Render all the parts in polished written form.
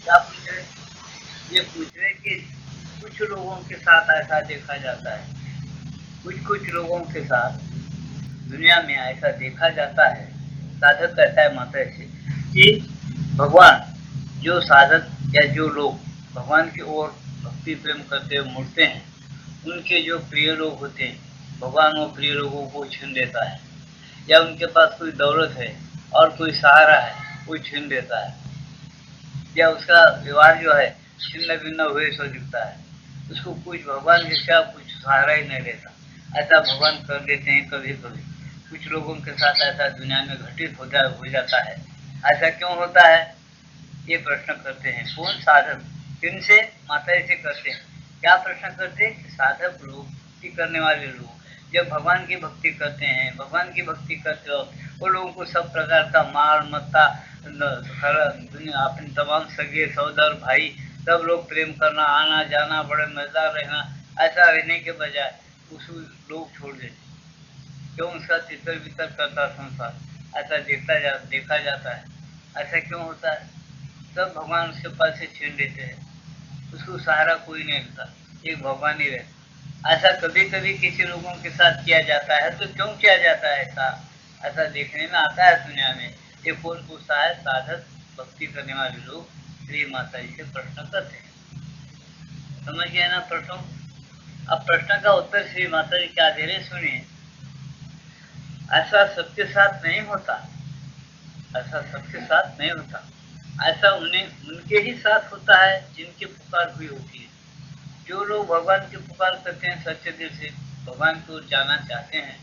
क्या पूछ रहे? ये पूछ रहे कि कुछ लोगों के साथ ऐसा देखा जाता है, कुछ कुछ लोगों के साथ दुनिया में ऐसा देखा जाता है, साधक कहता है माता से कि भगवान, जो साधक या जो लोग भगवान की ओर भक्ति प्रेम करते हुए मुड़ते हैं, उनके जो प्रिय लोग होते हैं, भगवान वो प्रिय लोगों को छीन देता है, या उनके पास कोई दौलत है और कोई सहारा है, वो छीन देता है, या उसका व्यवहार जो है छिन्न भिन्न हुए सो दिखता है, उसको कुछ भगवान के सिवा कुछ सहारा ही नहीं रहता। ऐसा भगवान कर देते हैं कभी कभी, कुछ लोगों के साथ ऐसा दुनिया में घटित हो जाता है। ऐसा क्यों होता है, ये प्रश्न करते हैं। कौन साधक, किनसे? माता जी से करते हैं। क्या प्रश्न करते हैं? साधक लोग, भक्ति करने वाले लोग जब भगवान की भक्ति करते हैं, भगवान की भक्ति करते हो, वो लोगों को सब प्रकार का माल मत्ता, दुनिया अपने तमाम सगे सौदर भाई सब लोग प्रेम करना, आना जाना, बड़े मजेदार रहना, ऐसा रहने के बजाय उस लोग छोड़ देते। क्यों? उसका तितर बितर करता संसार, ऐसा देखा जाता है। ऐसा क्यों होता है? सब भगवान उसके पास से छीन लेते हैं, उसको सहारा कोई नहीं मिलता, एक भगवान ही रहता। ऐसा कभी कभी किसी लोगों के साथ किया जाता है, तो क्यों किया जाता है ऐसा? ऐसा देखने में आता है दुनिया में। ये कौन पूछता है? साधक, भक्ति करने वाले लोग श्री माता जी से प्रश्न करते हैं। समझ गए ना प्रश्न? अब प्रश्न का उत्तर श्री माता जी क्या दे रहे सुनिए। ऐसा सबके साथ नहीं होता, ऐसा सबके साथ नहीं होता। ऐसा उन्हें उनके ही साथ होता है जिनकी पुकार हुई होती है। जो लोग भगवान की पुकार करते हैं सच्चे दिल से, भगवान को जाना चाहते हैं,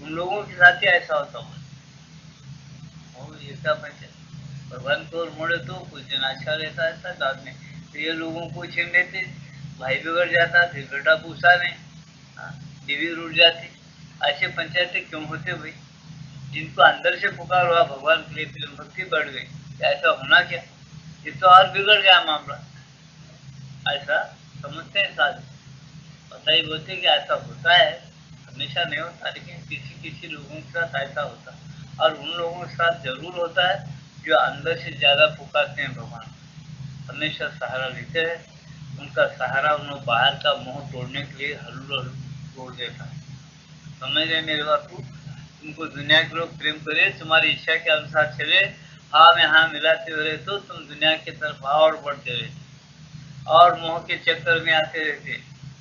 उन लोगों के साथ ही ऐसा होता है। और इसका पंचायत भगवान को मोड़े तो कुछ दिन अच्छा रहता है, ऐसा बाद में तो ये लोगों को छीन लेते, भाई बिगड़ जाता, फिर बेटा पूछा नहीं, हाँ, बीवी रूठ जाती। ऐसे पंचायतें क्यों होते भाई? जिनको अंदर से पुकार हुआ भगवान के लिए, फिर भक्ति बढ़ गई, ऐसा होना क्या? ये तो और बिगड़ गया मामला, ऐसा समझते हैं साधु। पता ही बोलते कि ऐसा होता है, हमेशा नहीं होता, लेकिन किसी किसी लोगों के साथ ऐसा होता है। और उन लोगों के साथ जरूर होता है जो अंदर से ज्यादा पुकारते हैं भगवान, हमेशा सहारा लेते हैं। उनका सहारा उन बाहर का मुंह तोड़ने के लिए हल्लू हल्लू तोड़ देता है। समझ रहे मेरे बात को? तुमको दुनिया के लोग प्रेम करे, तुम्हारी इच्छा के अनुसार चले, हाँ में हाँ मिलाते हुए, तो तुम दुनिया की तरफ और बढ़ते रहते और मोह के चक्कर में आते रहते,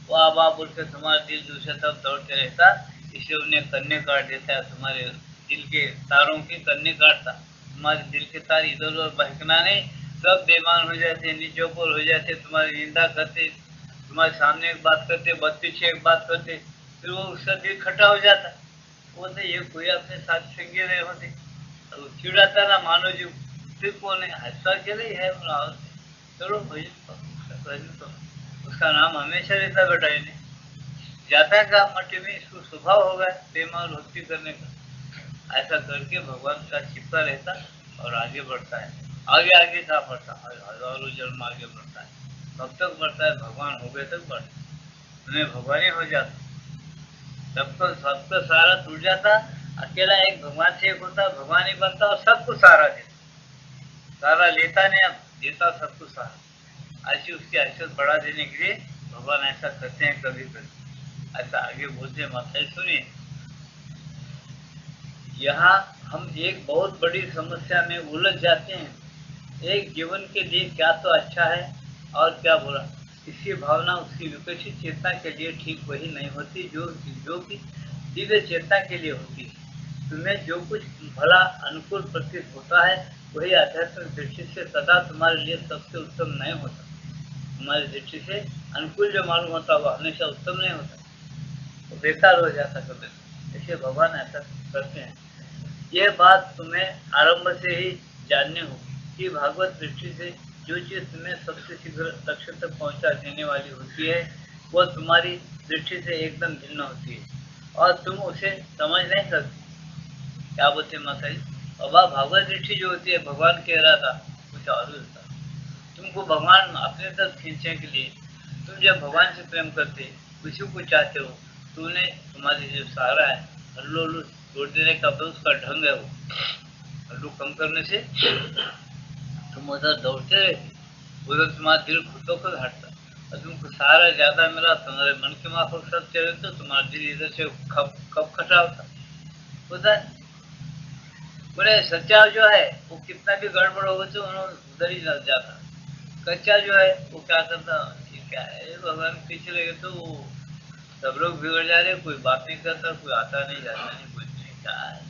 वाह वाह बोल के तुम्हारा दिल दूसरे तरफ दौड़ते रहता। इसलिए उन्हें कन्ने काट देता है, तुम्हारे दिल के तारों की कन्ने काटता, तुम्हारे दिल के तार इधर उधर बहकना नहीं, सब बेमान हो जाते, नीचोपर हो जाते, तुम्हारी निंदा करते, तुम्हारे सामने एक बात करते, बद पीछे एक बात करते, फिर वो उसका दिल खट्टा हो जाता। वो तो ये कोई अपने साथ संगे नहीं होते, चिड़ाता ना मानो जो, फिर कौन है हंसता के लिए है, चलो भजन तो उसका नाम हमेशा रहता बेटा, इन्हें जाता है काम मट्टी में, इसको स्वभाव हो गया प्रेम और भक्ति करने का। ऐसा करके भगवान का चिपका रहता और आगे बढ़ता है। आगे आगे का बढ़ता है, हजारों जन्म आगे बढ़ता है, कब तक बढ़ता है? भगवान हो गए तक बढ़ता है, उन्हें भगवान ही हो जाता, सबको सबका सहारा टूट जाता, अकेला एक भगवान से एक होता, भगवान ही बनता और सबको सहारा देता, सहारा लेता नहीं, अब देता सबको सहारा। ऐसी उसकी हैसियत बढ़ा देने के लिए भगवान ऐसा करते हैं कभी कभी। ऐसा आगे बोलते हैं माता जी सुनिए। यहाँ हम एक बहुत बड़ी समस्या में उलझ जाते हैं। एक जीवन के लिए क्या तो अच्छा है और क्या बुरा, इसकी भावना उसकी विकसित चेतना के लिए ठीक वही नहीं होती जो जो कि दिव्य चेतना के लिए होती है। तुम्हें जो कुछ भला अनुकूल प्रतीत होता है वही आध्यात्मिक दृष्टि से सदा तुम्हारे लिए सबसे उत्तम नहीं होता। तुम्हारी दृष्टि से अनुकूल जो मालूम होता वो हमेशा उत्तम नहीं होता, वो बेकार हो जाता कभी। इसलिए भगवान ऐसा करते हैं। यह बात तुम्हें आरंभ से ही जाननी होगी कि भागवत दृष्टि से जो चीज तुम्हें सबसे शीघ्र लक्ष्य तक पहुंचा देने वाली होती है वो तुम्हारी दृष्टि से एकदम भिन्न होती है और तुम उसे समझ नहीं सकते। क्या बोलते माता जी? बाबा भागवत दृष्टि जो होती है, भगवान कह रहा था कुछ और ही होता, तुमको भगवान अपने तरफ खींचने के लिए, तुम जब भगवान से प्रेम करते, किसी को चाहते हो, तो उन्हें तुम्हारी जो सहारा है, हल्लू हल्लू तोड़ देने का तो उसका ढंग है, वो हल्लू कम करने से तुम उधर दौड़ते रहते, उधर तुम्हारा दिल खुद ब खुद हटता। और तुमको सहारा ज्यादा मिला, तुम्हारे मन के माफक सब चले तो तुम्हारा दिल इधर से कब कब खटा होता उधर। बोले सच्चा जो है वो कितना भी गड़बड़ होगा तो उधर ही लग जाता। कच्चा जो है वो क्या करता, ये क्या है भगवान के पीछे लगे तो वो सब लोग बिगड़ जा रहे, कोई बात नहीं करता, कोई आता नहीं जाता नहीं, कुछ नहीं, क्या है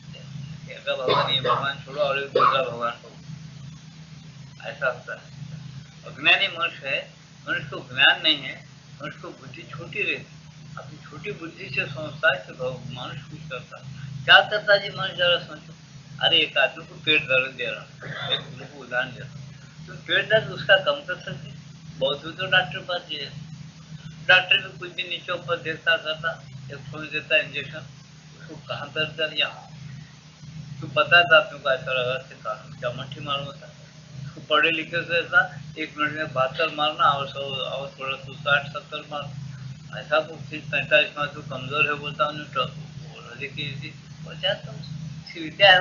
क्या भगवान, ये भगवान छोड़ो और एक दूसरा भगवान को, ऐसा होता है। अज्ञानी मनुष्य है, मनुष्य को ज्ञान नहीं है, मनुष्य को बुद्धि छोटी रहती, अपनी छोटी बुद्धि से सोचता है कि मनुष्य कुछ करता क्या करता जी। मनुष्य जरा सोचो, अरे एक आदमी को पेट दर्द दे रहा, एक तुमको उदाहरण दे रहा, तो पेट दर्द उसका कम कर सकते, बहुत भी तो डॉक्टर पास जाए, डॉक्टर भी कुछ भी नीचे ऊपर देखता करता, एक खोल देता इंजेक्शन, उसको कहाँ दर्द कर, यहाँ तो पता था तुमको ऐसा लगा क्या मट्टी मालूम था। उसको पढ़े लिखे से ऐसा 1 मिनट में 72 मारना और थोड़ा सा 60-70 मार, ऐसा तो फिर 45 मार, तू कमजोर है बोलता हूँ तो देखिए तुम विद्या है,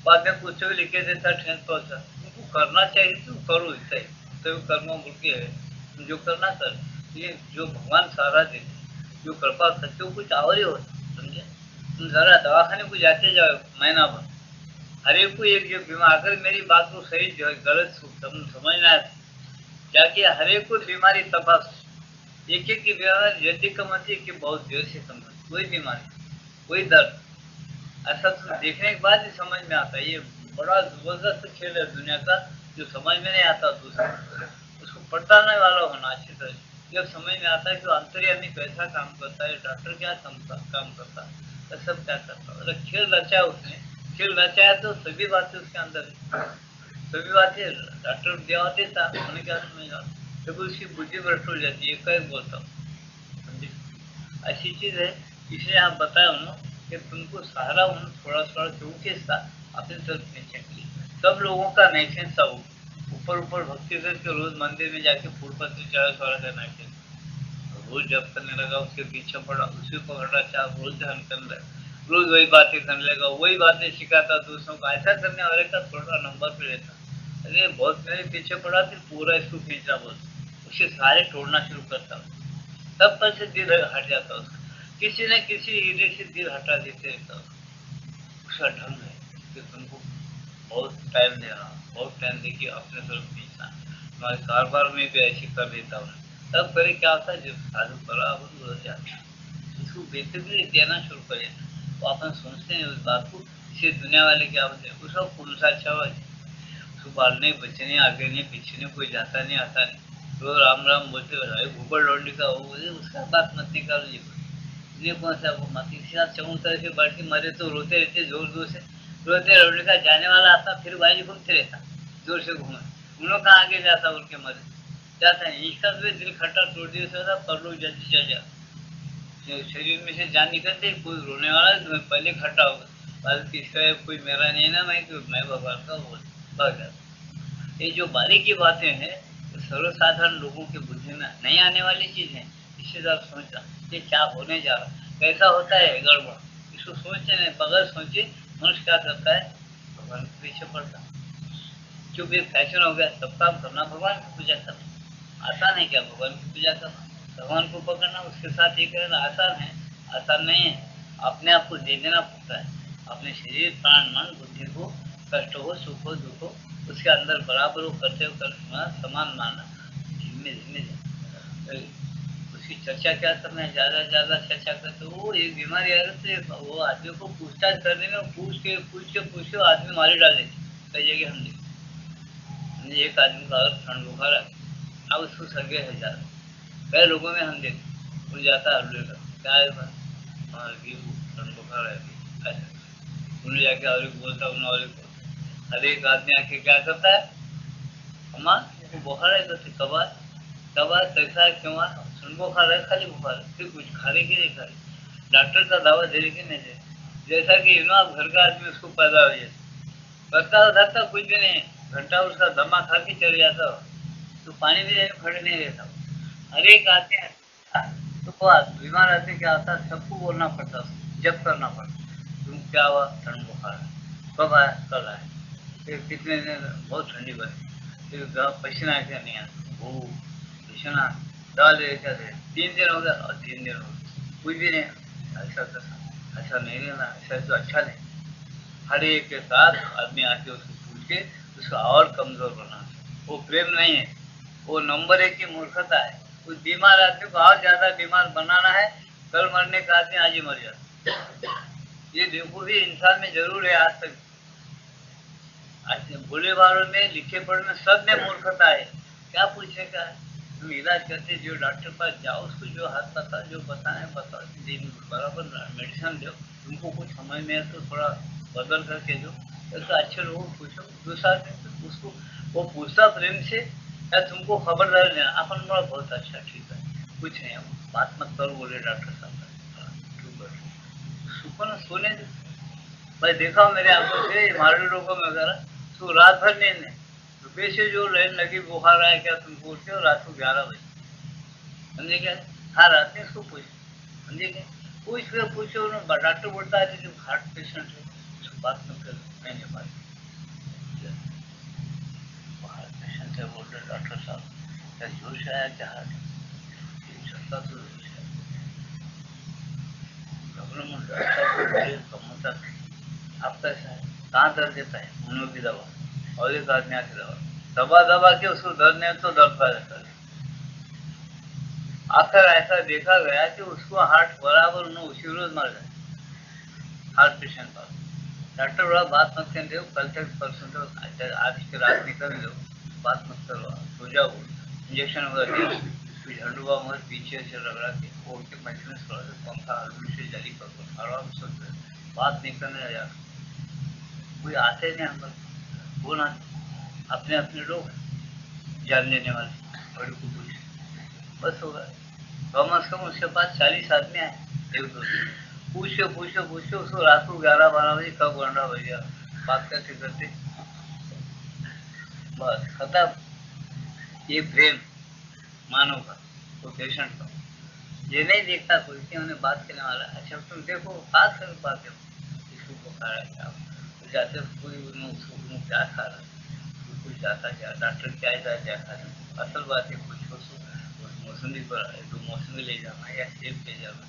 बाद में कुछ भी लिखे देता ठेस पहुंचा, तुमको करना चाहिए तुम करो, सही तो कर्म मुक्ति है, तुम जो करना कर, ये जो भगवान सहारा देते, जो कृपा करते हो कुछ और ही होता, समझे। तुम जरा दवाखाने को जाते जाओ महीना भर, हर एक को एक जो बीमार, अगर मेरी बात को सही जो है गलत समझना है, जाके हर एक को बीमारी तपास, एक एक की बीमारी जल्दी कम होती है कि बहुत देर से कम होती, कोई बीमारी कोई दर्द, ऐसा तो देखने के बाद ही समझ में आता है। ये बड़ा जबरदस्त खेल है दुनिया का, जो समझ में नहीं आता दूसरा, उसको पढ़ाने वाला होना अच्छी तरह, जब समझ में आता है कि अंतर्यामी कैसा काम करता है, डॉक्टर क्या काम करता है, सब क्या करता है, मतलब खेल रचा है उसने, खेल रचा है तो सभी बातें उसके अंदर है, सभी बातें डॉक्टर दिया देता, उन्हें क्या समझ आता, जब उसकी बुद्धि भ्रष्ट हो जाती है, कहीं बोलता हूँ ऐसी चीज है। इसलिए आप बताए उन्होंने कि तुमको सहारा थोड़ा थोड़ा क्योंकि अपने तरफ खींचने के लिए, सब लोगों का नहीं खींचता, वो ऊपर ऊपर भक्ति करके रोज मंदिर में जाके फूल पत्ती चढ़ा चढ़ा करना चाहिए, रोज जब करने लगा उसके पीछे पड़ा, उसी को पकड़ा चाह रोज ध्यान करने लगा, रोज वही बातें करने लगा, वही बातें सिखाता दूसरों को, ऐसा करने वाले का थोड़ा नंबर पे रहता। अरे बहुत मेरे पीछे पड़ा फिर पूरा इसको खींचना बोलता, उसके सारे तोड़ना शुरू करता, तब पर से दिल हट जाता उसका, किसी न किसी हीरे से दिल हटा देते रहता उसका ढंग है कि तुमको बहुत टाइम देना, बहुत टाइम देखिए अपने तरफ खींचना, तुम्हारे कारोबार में भी ऐसे कर देता हूँ, तब करे क्या होता है जब साधु बराबर हो जाता है, इसको बेहतरीन देना शुरू करे, तो अपन सोचते हैं उस बात को, इसे दुनिया वाले क्या बोलते हैं, उसका पुरुषा अच्छा हुआ, उसको बाल नहीं बच्चे नहीं आगे नहीं पीछे नहीं, कोई जाता नहीं आता नहीं, तो राम राम बोलते रहे, ऊपर लौंडी का वो बोले उसका बात मत निकालो, ये कौन सा वो मत इसी चौंतर के बैठ के मरे तो रोते रहते जोर जोर से, रोते लौंडी का जाने वाला आता फिर बाजी घूमते रहता, जोर से घूमे, उन लोग कहाँ आगे जाता उनके मरे जाता है, इसका तो दिल खट्टा तोड़ दिया था, पर लोग जल्दी चल जाता, शरीर में से जान निकलते कोई रोने वाला तो पहले खट्टा होगा, बाद किसका कोई मेरा नहीं ना, मैं भगवान का वो भाग जाता। ये जो बारीकी बातें हैं सर्वसाधारण लोगों की बुद्धि में नहीं आने वाली चीज है, इससे आप सोचना ये क्या होने जा रहा, कैसा होता है गड़बड़, इसको सोचने नहीं, बगैर सोचे मनुष्य क्या करता है, भगवान के पीछे पड़ता, क्योंकि फैशन हो गया सब काम करना, भगवान की पूजा करना आसान है क्या, भगवान की पूजा करना, भगवान को पकड़ना उसके साथ ये करना आसान है, आसान नहीं है, अपने आप को दे देना पड़ता है, अपने शरीर प्राण मन बुद्धि को, कष्ट हो सुख हो दुख हो उसके अंदर बराबर वो करते हुए करना समान मानना, धीमे धीमे उसकी चर्चा क्या करना है, ज्यादा ज्यादा चर्चा करते वो एक बीमारी आ रही तो वो आदमी को पूछताछ करने में पूछ के आदमी मारी डाल देते, कई जगह हमने एक आदमी का ठंड बुखार अब उसको सर्गे है ज्यादा, कई लोगों में हम देखते वो जाता है का क्या है ठंड बुखार है ऐसा, उन्हें जाके और बोलता उन्हें हर एक आदमी आके क्या करता है, अम्मा बुखार है तो कब कैसा है क्यों सुन बुखार है, खाली बुखार है, फिर कुछ खा रहे कि नहीं खा रहे, डॉक्टर का दावा दे रहे कि नहीं दे, जैसा कि आप घर का आदमी उसको पैदा हो जाए, करता धरता कुछ भी नहीं, घंटा उसका दमा खा के चल जाता हो, तो पानी भी देने खड़े नहीं रहता, हर एक आते हैं तो बीमार आते क्या होता है, सबको बोलना पड़ता, जब करना पड़ता, तुम क्या हुआ ठंड बुखार कब आया कल आया, कितने दिन बहुत ठंडी बनी, फिर पसीना ऐसे नहीं आता, वो पसीना दवा ले क्या दे, 3 दिन हो गया और 3 दिन हो गया कुछ भी नहीं। ऐसा कैसा, ऐसा नहीं लेना, ऐसा तो अच्छा नहीं। हर एक के साथ आदमी आके उसको पूछ के उसको और कमजोर बनाना, वो प्रेम नहीं है, वो नंबर 1 की मूर्खता है। उस बीमार आदमी को और ज्यादा बीमार बनाना है, कल मरने का आदमी आज ही मर जाता। ये बेवकूफी इंसान में जरूर है आज तक। आज भोले बालों में लिखे पढ़े में सब में मूर्खता है। क्या पूछने का है, तुम इलाज करते जो डॉक्टर पास जाओ, उसको जो हाथ पता जो बताना है बताओ, बराबर मेडिसिन दो। तुमको कुछ समझ में है तो थोड़ा बदल करके दो। ऐसा अच्छे लोगों को पूछो, दूसरा आदमी उसको वो पूछता प्रेम से, या तुमको खबरदारी देना अपन बोला बहुत अच्छा ठीक है कुछ नहीं, बात मत करो बोले डॉक्टर साहब। सुकून सोने दो। मैं देखा हूँ मेरे आंखों से मारू लोगों में वगैरह तो रात भर नींद नहीं, सुबह से जो लाइन लगी बुखार आया क्या तुमको उठते हो रात को 11 बजे, समझे क्या? हाँ रात में उसको पूछ, समझे क्या? पूछ कर पूछो, डॉक्टर बोलता है कि हार्ट पेशेंट है, उसको बात मत कर, मैं नहीं बात, हार्ट पेशेंट है बोल रहे डॉक्टर साहब, क्या जोश आया क्या हार्ट चलता तो जोश है आप कैसा है, कहाँ दर्द देता है, उन्हों की दवा और एक आदमी की दवा, दबा दबा के उसको दर्द नहीं तो दर्द पा जाता है। आखिर ऐसा देखा गया कि उसको हार्ट बराबर उन्होंने उसी रोज मर गए, हार्ट पेशेंट का। डॉक्टर बोला बात मत करते हो, कल तक परसों तक आज की रात निकल लो, बात मत करो, सो जाओ, इंजेक्शन वगैरह दिए, झंडूबा मगर पीछे से रगड़ा के ओढ़ के मशीन से पंखा हल्लू से जाली करो, आराम से बात नहीं करने जा, कोई आते नहीं हम वो ना, अपने अपने लोग जान लेने वाले, बड़े को कुछ बस होगा। कम से कम उसके पास 40 आदमी आए, एक दो पूछो पूछो पूछो उसको रात को 11-12 बजे कब गंडा भैया बात करते करते बस खत्म। ये प्रेम मानव का, वो पेशेंट का, ये नहीं देखता कोई कि उन्हें बात करने वाला। अच्छा तुम देखो बात कर पाते हो, इसको बुखार है क्या, तो जाते कोई उसको क्या खा रहा है, कुछ जाता क्या डॉक्टर क्या क्या खा रहे, असल बात है कुछ मौसमी पर तो मौसमी ले जाना या सेब ले जाना,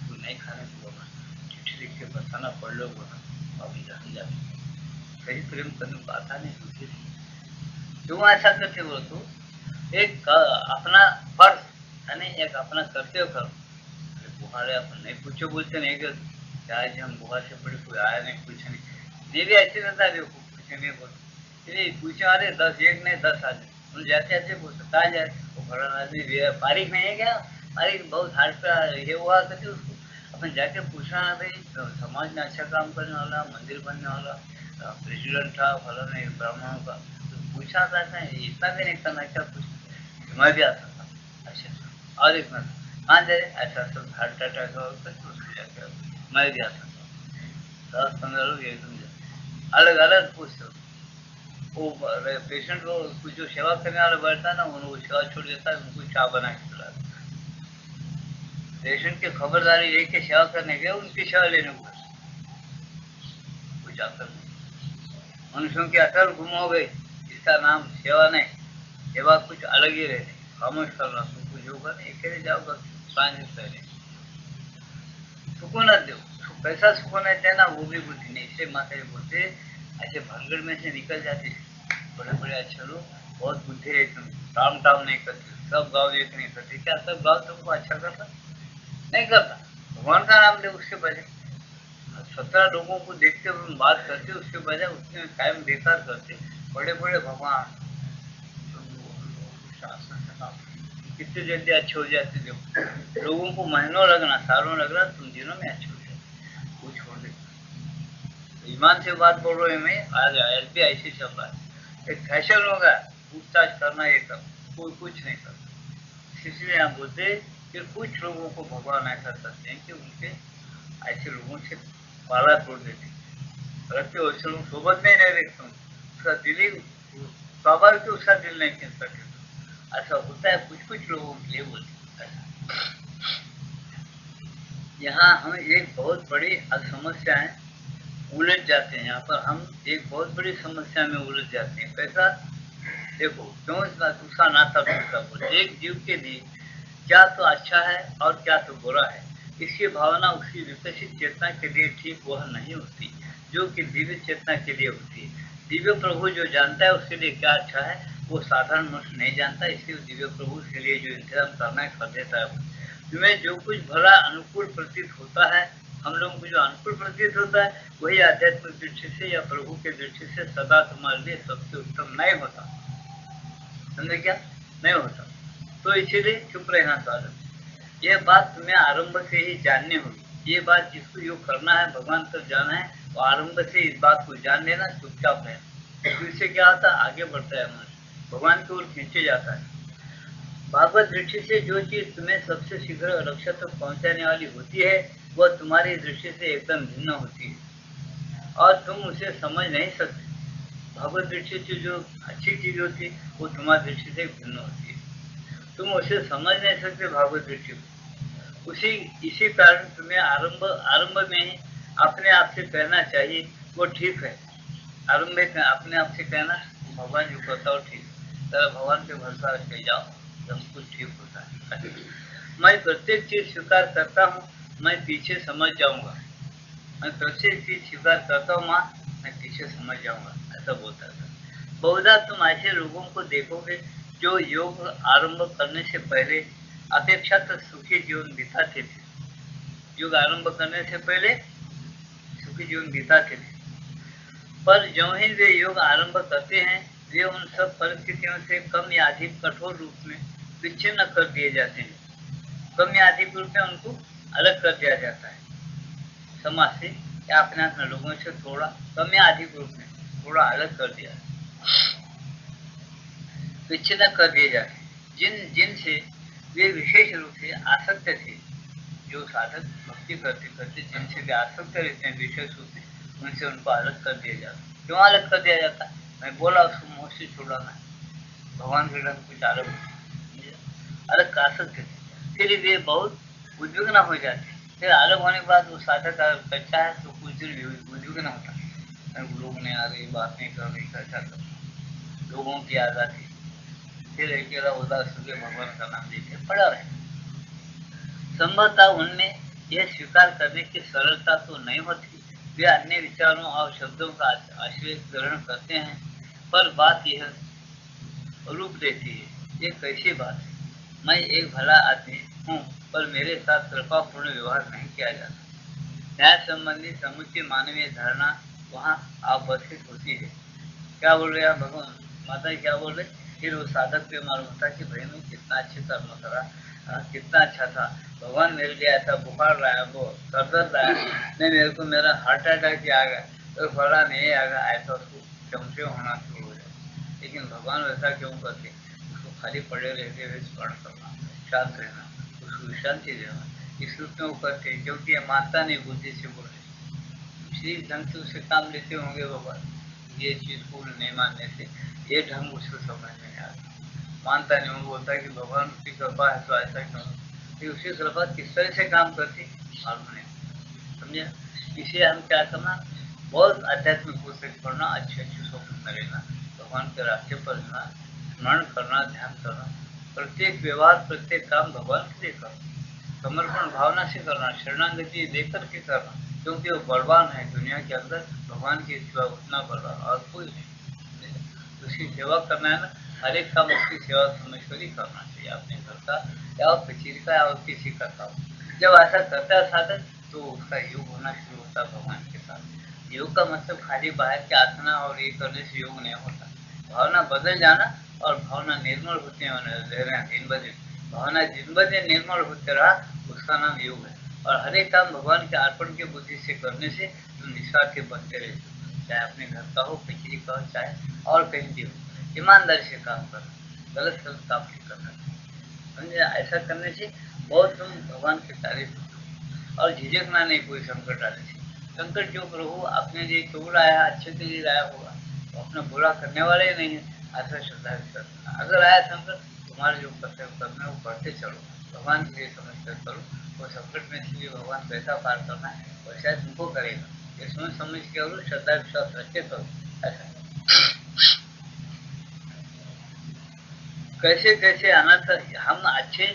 कोई नहीं खाने को बोलना, चिट्ठी लिख के बताना पढ़ लो बोलना, अभी जाने जाते कहीं प्रेम करने को आता नहीं दूसरे, क्यों ऐसा करते बोलो तो एक अपना फर्ज है नहीं, एक अपना कर्तव्य करो। बुखार है अपन नहीं पूछो बोलते नहीं कर, क्या आज हम बुखार से पड़े कोई आया नहीं कुछ नहीं, ये भी अच्छी रहता है देखो पूछेंगे बोलो, पूछे अरे 10 एक नहीं 10 आदमी उन जाते जाते पूछो कहा जाए, वो बड़ा आदमी पारिक नहीं है क्या, पारिक बहुत हार्ट पे ये हुआ करते उसको अपन जाके पूछना है भाई, समाज में अच्छा काम करने वाला, मंदिर बनने वाला प्रेसिडेंट था फला नहीं ब्राह्मणों का, तो पूछा था इतना भी नहीं करना क्या कुछ, मैं भी आता था। अच्छा और एक मिनट हाँ जाए ऐसा सब हार्ट अटैक हो तो उसको जाके मैं भी आता था, 10-15 लोग एकदम अलग अलग पूछते, वो पेशेंट को कुछ जो सेवा करने वाला बैठता है ना उनको सेवा छोड़ देता है, उनको चाय बना के पिलाता है। पेशेंट की खबरदारी यही कि सेवा करने गए उनकी सेवा लेने को कुछ आकर मनुष्यों की असल गुम हो गई, इसका नाम सेवा नहीं, सेवा कुछ अलग ही रहती, खामोश करना तुम कुछ होगा नहीं, अकेले जाओगा सांझ पहले सुकून दो, पैसा सुकून देना वो भी बुद्धि नहीं, इससे माता बोलते ऐसे भंगड़ में से निकल जाते बड़े बड़े अच्छे लोग, बहुत बुद्धि है तुम, काम टाम नहीं करते, सब गाँव एक नहीं करते, क्या सब गाँव तुमको अच्छा करता नहीं करता, भगवान का नाम ले उसके बजाय 17 लोगों को देखते हुए बात करते उसके बजाय उसने टाइम बेकार करते, बड़े बड़े भगवान शासन से काम कितने जल्दी अच्छे हो जाते, देखो लोगों को महीनों लगना सालों लगना, तुम दिनों में अच्छे हो जाते, वो छोड़ देते। ईमान से बात बोल रहे मैं, आज एल पी ऐसे चल रहा है, एक फैशन होगा पूछताछ करना, ये कर कोई कुछ नहीं करता, इसलिए हम बोलते कि कुछ लोगों को भगवान ऐसा करते हैं कि उनके ऐसे लोगों से पाला तोड़ देते, रखते वैसे लोग सोबत में नहीं रखते, उसका दिल ही स्वाभाविक उसका दिल नहीं खींच सकते, ऐसा होता है कुछ कुछ लोगों के लिए बोलते हैं। यहाँ हम एक बहुत बड़ी समस्या है उलझ जाते हैं, यहाँ पर हम एक बहुत बड़ी समस्या में उलझ जाते हैं, कैसा देखो क्यों इसका दूसरा नाता टूटता बोले, एक जीव के लिए क्या तो अच्छा है और क्या तो बुरा है, इसकी भावना उसकी विकसित चेतना के लिए ठीक वह नहीं होती जो कि दिव्य चेतना के लिए होती है। दिव्य प्रभु जो जानता है उसके लिए क्या अच्छा है वो साधारण मनुष्य नहीं जानता, इसलिए दिव्य प्रभु के लिए जो इंतजाम करना है कर देता है। तुम्हें जो कुछ भला अनुकूल प्रतीत होता है, हम लोगों को जो अनुकूल प्रतीत होता है वही आध्यात्मिक दृष्टि से या प्रभु के दृष्टि से सदा तुम्हारे लिए सबसे उत्तम नहीं होता। समझे क्या? नहीं होता। तो इसीलिए चुप रहना साधक। यह बात तुम्हें आरंभ से ही जाननी होगी। ये बात जिसको योग करना है, भगवान तक जाना है, वो आरंभ से इस बात को जान लेना, चुपचाप रहना। तो इससे क्या होता है, आगे बढ़ता है मनुष्य, भगवान की ओर खींचे जाता है। भागवत दृष्टि से जो चीज तुम्हें सबसे शीघ्र लक्ष्य तक पहुंचाने वाली होती है वह तुम्हारी दृष्टि से एकदम भिन्न होती है और तुम उसे समझ नहीं सकते। भगवत दृष्टि से जो अच्छी चीज होती है वो तुम्हारी दृष्टि से भिन्न होती है, तुम उसे समझ नहीं सकते भागवत दृष्टि को। इसी कारण तुम्हें आरंभ में ही अपने आप से कहना चाहिए वो ठीक है। आरंभ में अपने आप से कहना भगवान जो कहता हो ठीक, तरह भगवान पे भरोसा रख के जाओ, सब कुछ ठीक होता है। मैं प्रत्येक चीज स्वीकार करता हूँ, मैं पीछे समझ जाऊंगा। मैं प्रत्येक चीज स्वीकार करता हूँ माँ, मैं पीछे समझ जाऊंगा, ऐसा बोलता था। बहुधा तुम ऐसे लोगों को देखोगे जो योग आरंभ करने से पहले अपेक्षाकृत सुखी जीवन बिताते थे। योग आरंभ करने से पहले सुखी जीवन बिताते थे, पर जो ही वे योग आरंभ करते हैं वे उन सब परिस्थितियों से कम या अधिक कठोर रूप में विच्छिन्न कर दिए जाते हैं। कम या अधिक रूप में उनको अलग कर दिया जाता है समाज से या अपने लोगों से, थोड़ा कम या अधिक रूप में थोड़ा अलग कर दिया, विच्छिन्न कर दिए जाते हैं। जिनसे वे विशेष रूप से आसक्त थे, जो साधक भक्ति करते करते जिनसे वे आसक्त रहते हैं विशेष रूप से, उनसे उनको अलग कर दिया जाता। क्यों अलग कर दिया जाता है? मैं बोला उसको मुँह से छुड़ाना है, भगवान के ढंग कुछ अलग कर सकते थे। फिर वे बहुत उद्विग्न हो जाते, फिर अलग होने के बाद वो साधक कच्चा है तो कुछ दिन उद्विग्न होता है, लोग नहीं आ रहे, बात नहीं कर रही, कैसा कर, लोगों की याद आती, फिर अकेला उदास होकर भगवान का नाम लेके पड़ा रहे। संभवतः उनमें यह स्वीकार करने की सरलता तो नहीं होती, वे अन्य विचारों और शब्दों का आश्रय ग्रहण करते हैं, पर बात यह रूप देती है। ये कैसी बात है, मैं एक भला आदमी हूँ पर मेरे साथ कृपापूर्ण व्यवहार नहीं किया जाता। न्याय संबंधी समुचित मानवीय धारणा वहाँ अवस्थित होती है। क्या बोल रहे हैं भगवान माता जी, क्या बोल रहे? फिर वो साधक पे मालूम होता कि भाई मैं कितना अच्छे कर्म करा, कितना अच्छा था, भगवान मेरे लिए ऐसा बुखार लाया, वो दर्द लाया, नहीं मेरे को मेरा हार्ट अटैक आ गया तो फला नहीं आ गया, ऐसा उसको चमचे होना शुरू हो जाए। लेकिन भगवान वैसा क्यों करते? उसको खाली पड़े रहते हुए स्मरण करना, शांत रहना, उसको शांति देना, इस रूप में वो करते क्योंकि ये मानता नहीं, बुद्धि से बोल रहे, इसी ढंग से उससे काम लेते होंगे भगवान। ये चीज को नहीं मानने से ये ढंग उसको समझ में नहीं आता, मानता नहीं, वो बोलता है कि भगवान की कृपा है तो ऐसा क्यों, फिर उसकी कृपा किस तरह से काम करती मालूम नहीं, समझे? इसलिए हम क्या करना, बहुत आध्यात्मिक पुस्तक पढ़ना, अच्छे अच्छे स्वप्न लेना, भगवान के रास्ते पर रहना, स्मरण करना, ध्यान करना, प्रत्येक व्यवहार प्रत्येक काम भगवान के लिए करना, समर्पण भावना से करना, शरणागति देकर के करना, क्योंकि वो बलवान है दुनिया के अंदर, भगवान के सिवा उतना बलवान और कोई नहीं। उसकी सेवा करना है ना, हर एक काम उसकी सेवा समझकर ही करना चाहिए, अपने घर का या और किसी का या और किसी का काम। जब ऐसा करता है साधक तो उसका योग होना शुरू होता है भगवान के साथ। योग का मतलब खाली बाहर के आसना और ये करने से योग नहीं होता, भावना बदल जाना और भावना निर्मल होते रहना दिन ब दिन, भावना दिन ब दिन निर्मल होते रहा, उसका नाम योग है। और हर एक काम भगवान के अर्पण की बुद्धि से करने से तुम निस्वार्थ बनते रहते, चाहे अपने घर का हो, कचेरी का हो, चाहे और कहीं भी हो, ईमानदारी से काम करना, गलत गलत काम नहीं करना, समझे? ऐसा करने से बहुत तुम भगवान के तारीफ और झिझकना नहीं कोई संकट आने से। संकट जो प्रभु अपने लिए क्यों लाया, अच्छे के लिए लाया होगा, तो अपना बुरा करने वाले ही नहीं है, ऐसा श्रद्धा करना। अगर आया संकट, तुम्हारे जो कर्तव्य करना है वो करते चलो, भगवान के लिए समझ कर करो, वो संकट में से भगवान कैसा पार करना है वैसा तुमको करेगा, ये सोच समझ के करो, श्रद्धा विश्वास रख के करो, ऐसा। कैसे कैसे अनर्थ हम अच्छे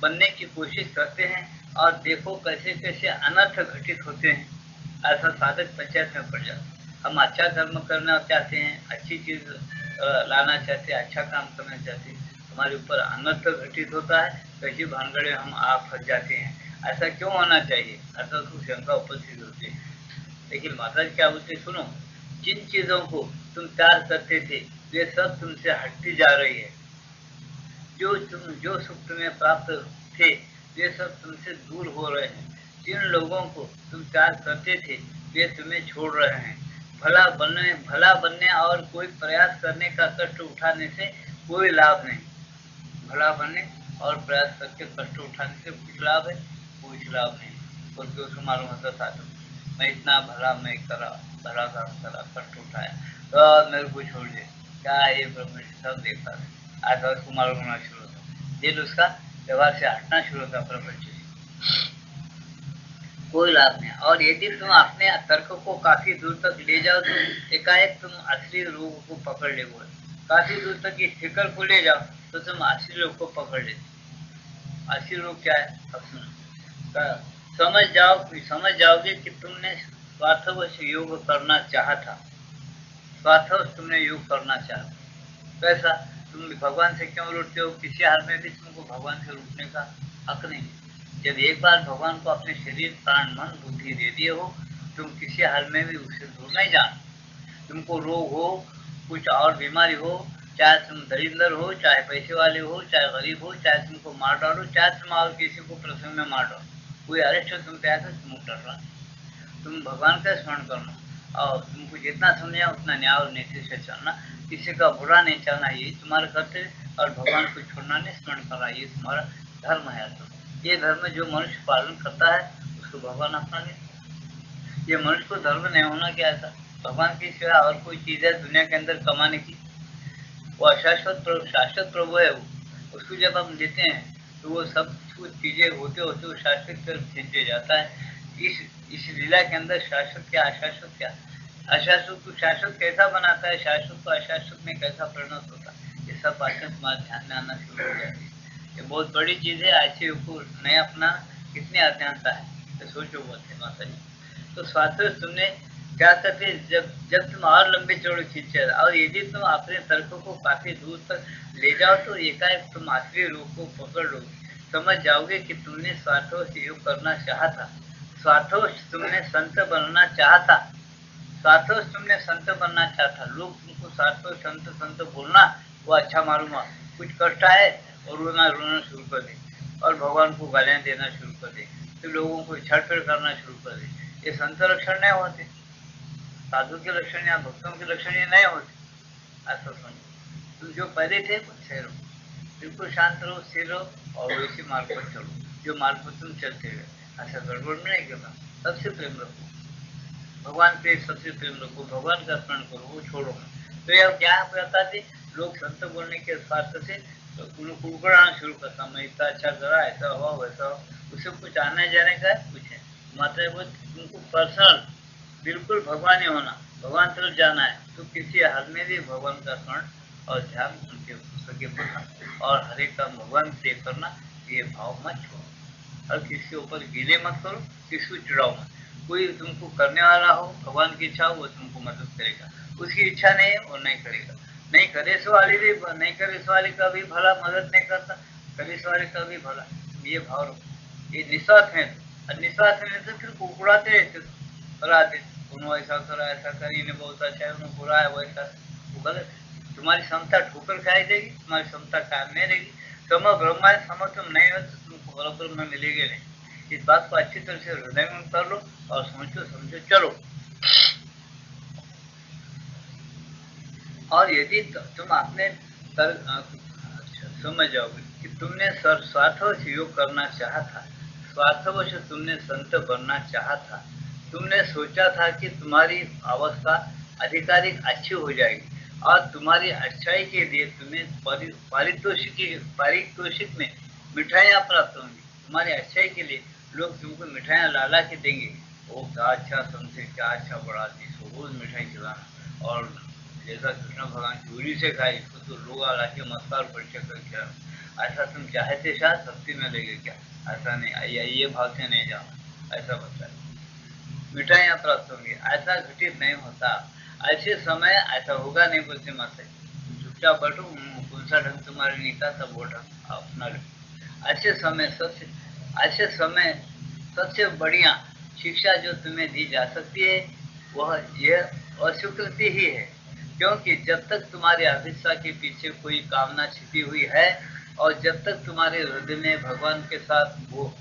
बनने की कोशिश करते हैं और देखो कैसे कैसे अनर्थ घटित होते हैं। ऐसा साधक पंचायत में पड़ जाता। हम अच्छा कर्म करना चाहते हैं, अच्छी चीज लाना चाहते हैं, अच्छा काम करना चाहते हैं, हमारे ऊपर अनर्थ घटित होता है, कैसी भानगड़े हम आप फंस जाते हैं। ऐसा क्यों होना चाहिए, ऐसा तो शंका उपस्थित होती है। लेकिन महाराज क्या बोलते, सुनो, जिन चीजों को तुम प्यार करते थे वे सब तुमसे हटती जा रही है। जो सुख तुम्हें प्राप्त थे वे सब तुमसे दूर हो रहे हैं। जिन लोगों को तुम प्यार करते थे वे तुम्हें छोड़ रहे हैं। भला बनने और कोई प्रयास करने का कष्ट उठाने से कोई लाभ नहीं। भला बनने और प्रयास करके कष्ट उठाने से कुछ लाभ है? कुछ लाभ नहीं। क्योंकि उसको मालूम होता था मैं इतना मैं करा, भला काम करा, कष्ट उठाया, तो मेरे को छोड़ दे, क्या ये ब्रह्म सब देखा है। आज उसको मालूम होना शुरू होता, दिल उसका व्यवहार से हटना शुरू होता प्रपंच से। कोई लाभ नहीं। और यदि तुम अपने तर्क को काफी दूर तक ले जाओ तो एकाएक तुम असली रोग को पकड़ ले। काफी दूर तक इस फिक्र को ले जाओ तो तुम असली रोग को पकड़ लेते। असली रोग क्या है, अब सुनो। समझ जाओगे कि तुमने स्वार्थवश योग करना चाहा था। स्वार्थवश तुमने योग करना चाहा। कैसा? तुम भगवान से क्यों रूठते हो? किसी हाल में भी तुमको भगवान से रूठने का हक नहीं। जब एक बार भगवान को अपने शरीर प्राण मन बुद्धि दे दिए हो, तुम किसी हाल में भी उससे दूर नहीं जाना। तुमको रोग हो, कुछ और बीमारी हो, चाहे तुम दरिद्र हो, चाहे पैसे वाले हो, चाहे गरीब हो, चाहे तुमको मार डालो, चाहे तुम और किसी को प्रसंग में मार डालो, कोई अरेस्ट तुम पे आकर तुम डर रहा। तुम भगवान का स्मरण करना और तुमको जितना समझा उतना न्याय और नीति से चलना। किसी का बुरा नहीं चाहना, यही तुम्हारा कर्तव्य। और भगवान को छोड़ना नहीं, स्मरण करना, ये तुम्हारा धर्म है। तो ये धर्म जो मनुष्य पालन करता है उसको भगवान अपना ले। ये मनुष्य को धर्म नहीं होना क्या ऐसा? भगवान की सिवा और कोई चीज है दुनिया के अंदर कमाने की? वो शाश्वत प्रभु है। वो उसको जब हम देते हैं तो वो सब कुछ चीजें होते होते वो शाश्वत की तरफ खींचे जाता है। इस लीला के अंदर शाश्वत क्या अशाश्वत क्या? अशाश्वत को शाश्वत कैसा बनाता है, शाश्वत को अशाश्वत में कैसा परिणत होता है, ये सब बातें तुम्हारे ध्यान में आना शुरू हो जाती है। ये बहुत बड़ी चीज है। ऐसे को नहीं अपना कितनी अज्ञानता है, तो सोचो बोलते माता जी। तो स्वार्थ तुमने क्या करते, जब जब तुम और लंबे चौड़े खींचे और यदि तुम अपने तर्कों को काफी दूर तक ले जाओ तो एकाएक तुम आखिरी रूप को पकड़ लो। समझ जाओगे कि तुमने स्वार्थों से योग करना चाहा था। स्वार्थों तुमने संत बनना चाहा था। स्वार्थों तुमने संत बनना चाहता। लोग तुमको स्वार्थों संत संत बोलना वो अच्छा मालूम है। कुछ कष्ट आए और रोना रोना शुरू कर दे और भगवान को गालियां देना शुरू कर दे, तो लोगों को छड़फड़ करना शुरू कर दे। ये संत लक्षण नहीं होते, साधु के लक्षण या भक्तों के लक्षण ये नहीं होते। ऐसा समझो, तुम जो पहले थे वैसे रहो, बिल्कुल शांत रहो, स्थिर रहो और वैसे मार्ग पर चलो जो मार्ग पर तुम चलते गए। ऐसा गड़बड़ में नहीं करना। सबसे प्रेम रखो, भगवान पे सबसे प्रेम रखो, भगवान का स्मरण करो, वो छोड़ो। तो यह क्या कहता थे, लोग संत बोलने के स्वार्थ से तो उनको उकड़ाना शुरू करता, मैं इतना अच्छा करा, ऐसा हुआ वैसा हुआ। उससे कुछ आने जाने का कुछ है मात्र वो तुमको पर्सनल बिल्कुल भगवान ही होना, भगवान तरफ जाना है। तो किसी हाल में भी भगवान का स्मरण और ध्यान उनके पुस्तक के पढ़ना और हर एक काम भगवान से करना, ये भाव मत छोड़ो। और किसी के ऊपर गिले मत करो, किसी को चिड़ाओ मत। कोई तुमको करने वाला हो, भगवान की इच्छा हो, वो तुमको मदद करेगा। उसकी इच्छा नहीं है वो नहीं करेगा। नहीं करे सो वाले भी नहीं करे सो वाले का भी भला मदद नहीं करता, करे सो वाले का भी भला। ये भाव रखो, ये निस्वार्थ है। और निस्वार्थ में तो फिर कुकड़ाते रहते कराते, उन्होंने ऐसा करा, ऐसा करी, इन्हें बहुत अच्छा है, उन्होंने बुरा है वैसा। वो गलत है। तुम्हारी क्षमता ठोकर खाई देगी, तुम्हारी क्षमता कायम नहीं रहेगी। सम ब्रह्म है, सम तुम नहीं हो तो तुमको बराबर में मिलेगी नहीं। इस बात को अच्छी तरह से हृदय में कर लो और समझो समझो चलो। और यदि तुम अपने समझ जाओगे कि तुमने स्वार्थवश योग करना चाहा था, स्वार्थवश तुमने संत बनना चाहा था, तुमने सोचा था कि तुम्हारी अवस्था अधिकारिक अच्छी हो जाएगी और तुम्हारी अच्छाई के लिए तुम्हें पारितोषिक में मिठाइयाँ प्राप्त होंगी। तुम्हारी अच्छाई के लिए लोग तुमको मिठाइयाँ लाला के देंगे। वो क्या अच्छा संत है, क्या अच्छा बड़ा आदमी, रोज मिठाई खिलाना और जैसा कृष्ण भगवान चोरी से खाए, इसको तो लोग आला के मस्कार परिचय करके, ऐसा तुम चाहते शायद भक्ति में लेगे क्या? ऐसा नहीं, ये भाव से नहीं जाओ, ऐसा बताए। मिठाइयाँ प्राप्त होंगी, ऐसा घटित नहीं होता। ऐसे समय ऐसा होगा नहीं बोलते माता, चुपचाप बैठो, कौन सा ढंग तुम्हारे निकला तब वो ढंग अपना लो। ऐसे समय सबसे बढ़िया शिक्षा जो तुम्हें दी जा सकती है वह यह अस्वीकृति ही है। क्योंकि जब तक तुम्हारी अभिष्ठा के पीछे कोई कामना छिपी हुई है और जब तक तुम्हारे हृदय में भगवान के साथ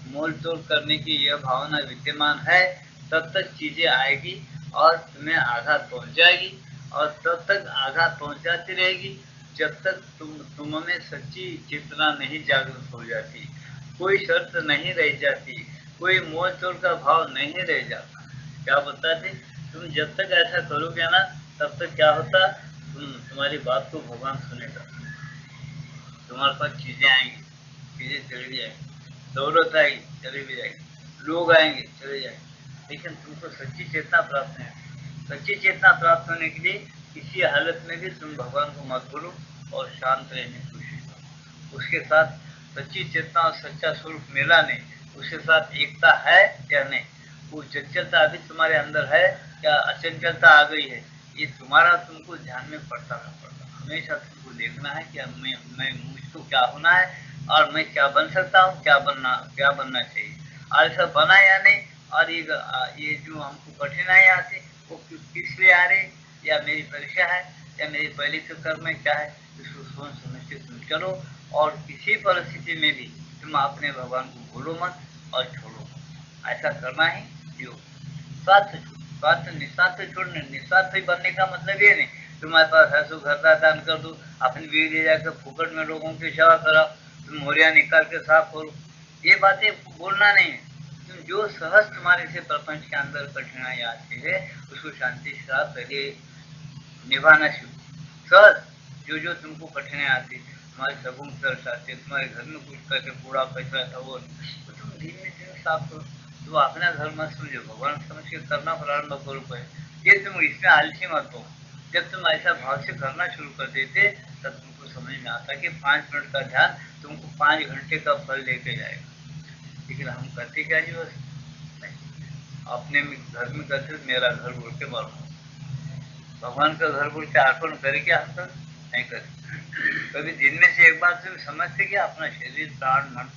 मोल तोल करने की यह भावना विद्यमान है, तब तक चीजें आएगी और तुम्हें आघात पहुंच जाएगी, और तब तक आघात पहुंचाती रहेगी जब तक तुम में सच्ची चेतना नहीं जागृत हो जाती, कोई शर्त नहीं रह जाती, कोई मोल तोल का भाव नहीं रह जाता। क्या बताते, तुम जब तक ऐसा करोगे ना, तब तक क्या होता, तुम्हारी बात को भगवान सुनेगा, तुम्हारे पास चीजें आएंगी, चीजें चली भी जाएंगी, दौलत आएगी चली भी जाएगी, लोग आएंगे चले जाएंगे, लेकिन तुमको सच्ची चेतना प्राप्त नहीं। सच्ची चेतना प्राप्त होने के लिए किसी हालत में भी तुम भगवान को मत भूलो और शांत रहने की कोशिश करो। उसके साथ सच्ची चेतना और सच्चा स्वरूप मिला नहीं, उसके साथ एकता है या नहीं, वो चंचलता अभी तुम्हारे अंदर है क्या, अचंचलता आ गई है, ये तुम्हारा तुमको ध्यान में पड़ता ना पड़ता। हमेशा तुमको देखना है कि मैं मुझको क्या होना है और मैं क्या बन सकता हूँ, क्या बनना चाहिए, और ऐसा बना या नहीं, और ये जो हमको कठिनाई आती वो किस लिए आ रही, या मेरी परीक्षा है या मेरी पहले के कर्म में क्या है, इसको सोच समझ के तुम चलो। और किसी परिस्थिति में भी तुम अपने भगवान को भूलो मत और छोड़ो मत, ऐसा करना ही योग। स्वार्थ निस्वार्थ छोड़ने, निस्वार्थ बनने का मतलब ये नहीं तुम्हारे पास है सो घर का दान कर दो, अपनी बीवी ले जाकर फुकट में लोगों की सेवा कराओ, तुम मोरिया निकाल के साफ करो, ये बातें बोलना नहीं है। तुम जो सहज तुम्हारे से प्रपंच के अंदर कठिनाई आती है उसको शांति के साथ पहले निभाना सीखो। सहज जो तुमको कठिनाई आती, तुम्हारे सगुन दर्श आते, तुम्हारे घर में कुछ करके कूड़ा कचरा था वो तुम धीमे धीमे साफ करो। तो अपना घर मत समझो, भगवान समझ के करना प्रारंभ करो पहले, ये तुम इसमें आलसी मत हो। जब तुम ऐसा भाव से करना शुरू कर देते तब तुमको समझ में आता कि 5 मिनट का ध्यान तुमको 5 घंटे का फल लेके जाएगा। लेकिन हम करते क्या जी, बस अपने घर में करते मेरा घर बोल के मारो, भगवान का घर बोल के अर्पण करे क्या, हम तो नहीं करते। कभी दिन में से एक बार तुम समझते कि अपना शरीर प्राण मन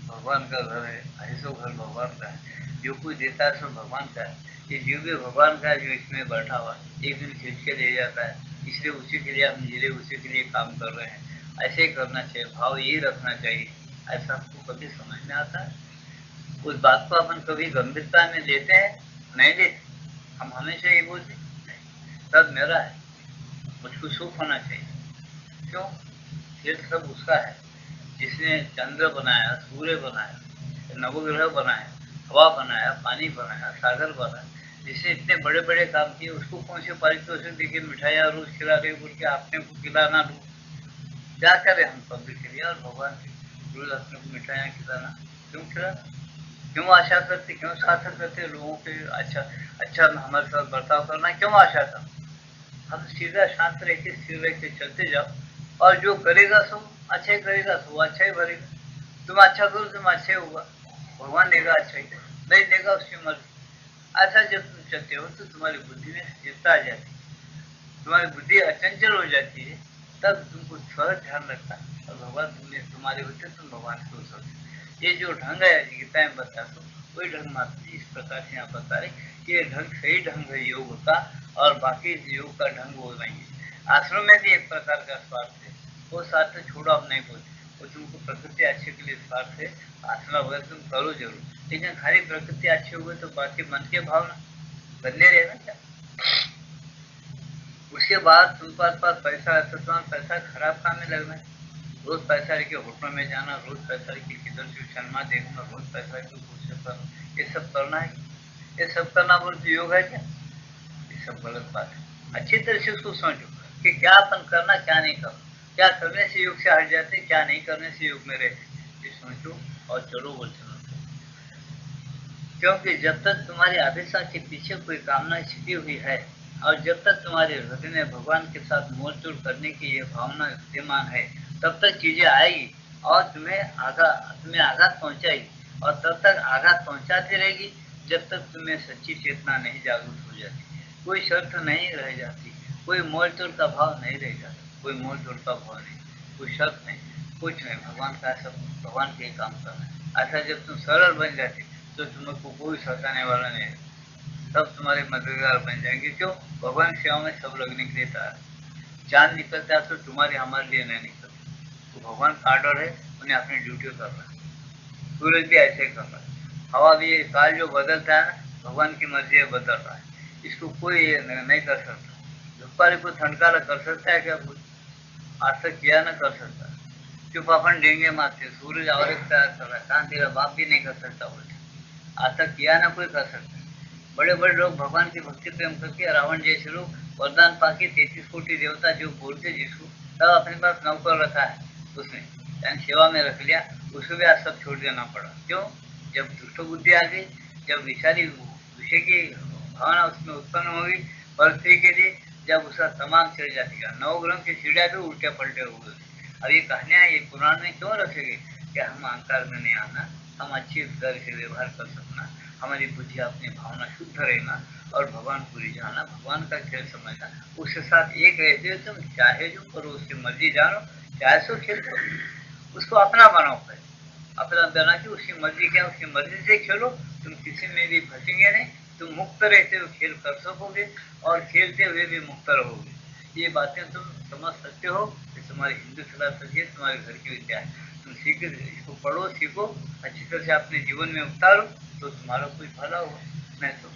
भगवान का घर है, ऐसो घर भगवान का है, जो कुछ देता है सो भगवान का है, ये जीव भी भगवान का है जो इसमें बैठा हुआ एक दिन खींच के ले जाता है, इसलिए उसी के लिए हम जिले उसी के लिए काम कर रहे हैं। ऐसे ही करना चाहिए, भाव यही रखना चाहिए। ऐसा हमको कभी समझ में आता है, उस बात को अपन कभी गंभीरता में लेते हैं, नहीं लेते। हम हमेशा ये बोलते सब मेरा है, मुझको सुख होना चाहिए। क्यों, ये सब उसका है जिसने चंद्र बनाया, सूर्य बनाया, नवग्रह बनाया, हवा बनाया, पानी बनाया, सागर बनाया, जिसने इतने बड़े बड़े काम किए, उसको कौन से पारितोषिक देखिए मिठाइयाँ रोज खिला रहे बोल के आपने को खिलाना दो, क्या करे हम पब्लिक के लिए और भगवान के रोज अपने को मिठाइयाँ खिलाना, क्यों खिलाना, क्यों आशा करते, क्यों साधन करते लोगों के अच्छा हमारे साथ बर्ताव करना, क्यों आशा था। हम सीधा शांत रह के स्थिर रह के चलते जाओ, और जो करेगा सो अच्छा ही करेगा, सो अच्छा ही भरेगा। तुम अच्छा करो तुम अच्छा ही होगा, भगवान देगा अच्छा ही, नहीं देगा उसकी मर्जी। ऐसा जब तुम चलते हो तो तुम्हारी बुद्धि में स्थिरता आ जाती है, तुम्हारी बुद्धि अचंचल हो जाती है, तब तुमको सहज ध्यान रखता है और भगवान तुम्हारे होते तुम भगवान को सकते। ये जो ढंग है गीता में बता दो, वही ढंग मात्र इस प्रकार से यहाँ बता रहे कि ये ढंग सही ढंग है योग का, और बाकी योग का ढंग वो नहीं है। आश्रम में भी एक प्रकार का स्वार्थ है, वो स्वार्थ छोड़ो हम नहीं बोलते, वो तुमको प्रकृति अच्छे के लिए स्वार्थ है, आसना वगैरह तुम करो जरूर, लेकिन खाली प्रकृति अच्छी हो गई तो बाकी मन के भावना बदले रहे ना क्या। उसके बाद तुम्हारे पास पैसा है तो तुम्हारा पैसा खराब काम में लगना है, रोज पैसा लेके होटल में जाना, रोज पैसा लेके किधर से सिनेमा देखना, रोज पैसा लेके कुछ करना, ये सब करना है, ये सब करना बोलते योग है क्या, ये सब गलत बात है। अच्छी तरह से उसको समझो कि क्या अपन करना क्या नहीं करना, क्या करने से योग से हट जाते, क्या नहीं करने से योग में रहते, ये समझो और चलो बोलते। क्योंकि जब तक तुम्हारी अभिष्ठा के पीछे कोई कामना छिपी हुई है और जब तक तुम्हारे हृदय में भगवान के साथ मोल-तोल करने की ये भावना विद्यमान है, तब तक चीजें आएगी और तुम्हें आघात पहुंचाएगी, और तब तक आघात पहुंचाती रहेगी जब तक तुम्हें सच्ची चेतना नहीं जागृत हो जाती। कोई शर्त नहीं रह जाती, कोई मोल-तोल का भाव नहीं रह जाता, कोई मोल-तोल का भाव नहीं, कोई शर्त नहीं, कुछ नहीं। भगवान का सब भगवान के काम करना है। ऐसा जब तुम सरल बन जाते तो तुमको कोई सताने वाला नहीं है, सब तुम्हारे मददगार बन जाएंगे। क्यों? भगवान की सेवा में सब लगने के लिए तैयार है। चांद निकलता है तो तुम्हारे हमारे लिए नहीं निकलता, तो भगवान का ऑर्डर है, उन्हें अपनी ड्यूटी करना है। सूरज भी ऐसे ही कर रहा है, हवा भी, काल जो बदलता है ना, भगवान की मर्जी है, बदल रहा है, इसको कोई नहीं कर सकता। धूपारी को ठंडकारा कर सकता है क्या? कुछ आज तक किया ना कर सकता। चुप अपन डेंगे मारते, सूरज और एक तैयार कर रहा है, चांद तेरा बाप भी नहीं कर सकता बोलते, आज तक किया ना कोई कर सकता। बड़े बड़े लोग भगवान की भक्ति प्रेम करके, रावण जैसे लोग वरदान पाके 33 कोटि देवता जो बोलते जिसको, तब अपने पास नौकर रखा है उसने, यानी सेवा में रख लिया, उसको भी आज सब छोड़ देना पड़ा। क्यों? जब दुष्ट बुद्धि आ गई, जब विषाली विषय की भावना उसमें उत्पन्न होगी और स्त्री के लिए, जब उसका तमाम चढ़ जाएगा, नवग्रह की सीढ़िया भी उल्टे पलटे हो गए। अब ये कहानियां ये पुराण में क्यों रखेंगे? कि हम अहंकार में नहीं आना, हम अच्छी तरह से व्यवहार कर सकना, हमारी बुद्धि अपनी भावना शुद्ध रहना और भगवान को रिझाना, भगवान का खेल समझना, उसके साथ एक रहते हुए तुम चाहे जो करो, उसकी मर्जी जानो, चाहे सो खेल करो, उसको अपना बनाओ। पहले अपना बना के उसकी मर्जी क्या, उसकी मर्जी से खेलो, तुम किसी में भी फंसेंगे नहीं, तुम मुक्त रहते हुए खेल कर सकोगे और खेलते हुए भी मुक्त रहोगे। ये बातें तुम समझ सकते हो, ये तुम्हारी हिंदू फिलॉसफी है, तुम्हारे घर की विद्या है, तुम सीख इसको पढ़ो, सीखो, अच्छी तरह से अपने जीवन में उतारो, तो तुम्हारा कोई भला हो। नहीं तो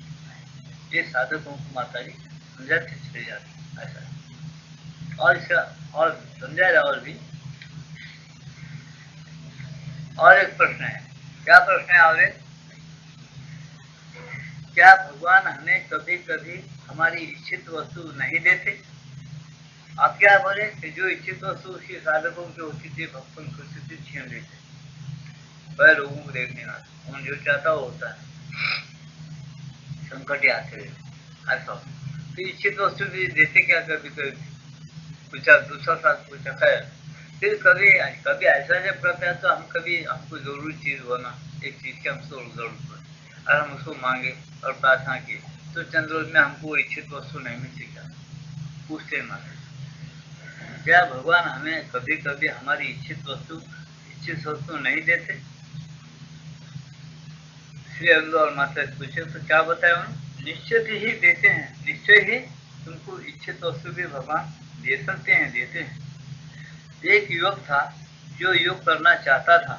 ये साधकों को माता जी समझाते चले जाते ऐसा। और इसका और समझाया और भी। और एक प्रश्न है, क्या प्रश्न है? और एक, क्या भगवान हमें कभी कभी हमारी इच्छित वस्तु नहीं देते? आप क्या बोले कि जो इच्छित वस्तु उसके साधकों की होती थी, भक्तों की होती थी, छीन लेते वह लोगों को देखने का, उन जो चाहता वो होता है, संकट आते रहे ऐसा। तो इच्छित वस्तु भी देते क्या? कभी कभी कुछ दूसरा साथ कुछ है, फिर कभी कभी ऐसा जब करते हैं तो हम कभी हमको जरूरी चीज होना, एक चीज की हमको जरूरत पड़े और हम उसको मांगे और प्रार्थना की, तो चंद रोज में हमको इच्छित वस्तु नहीं मिलती क्या? पूछते मांगे। क्या भगवान हमें कभी कभी हमारी इच्छित वस्तु नहीं देते? श्री अंदो और माता पूछे तो क्या बताया उन्होंने? निश्चित ही देते हैं, निश्चय ही तुमको इच्छित वस्तु भी भगवान दे सकते हैं, देते हैं। एक युवक था जो योग करना चाहता था,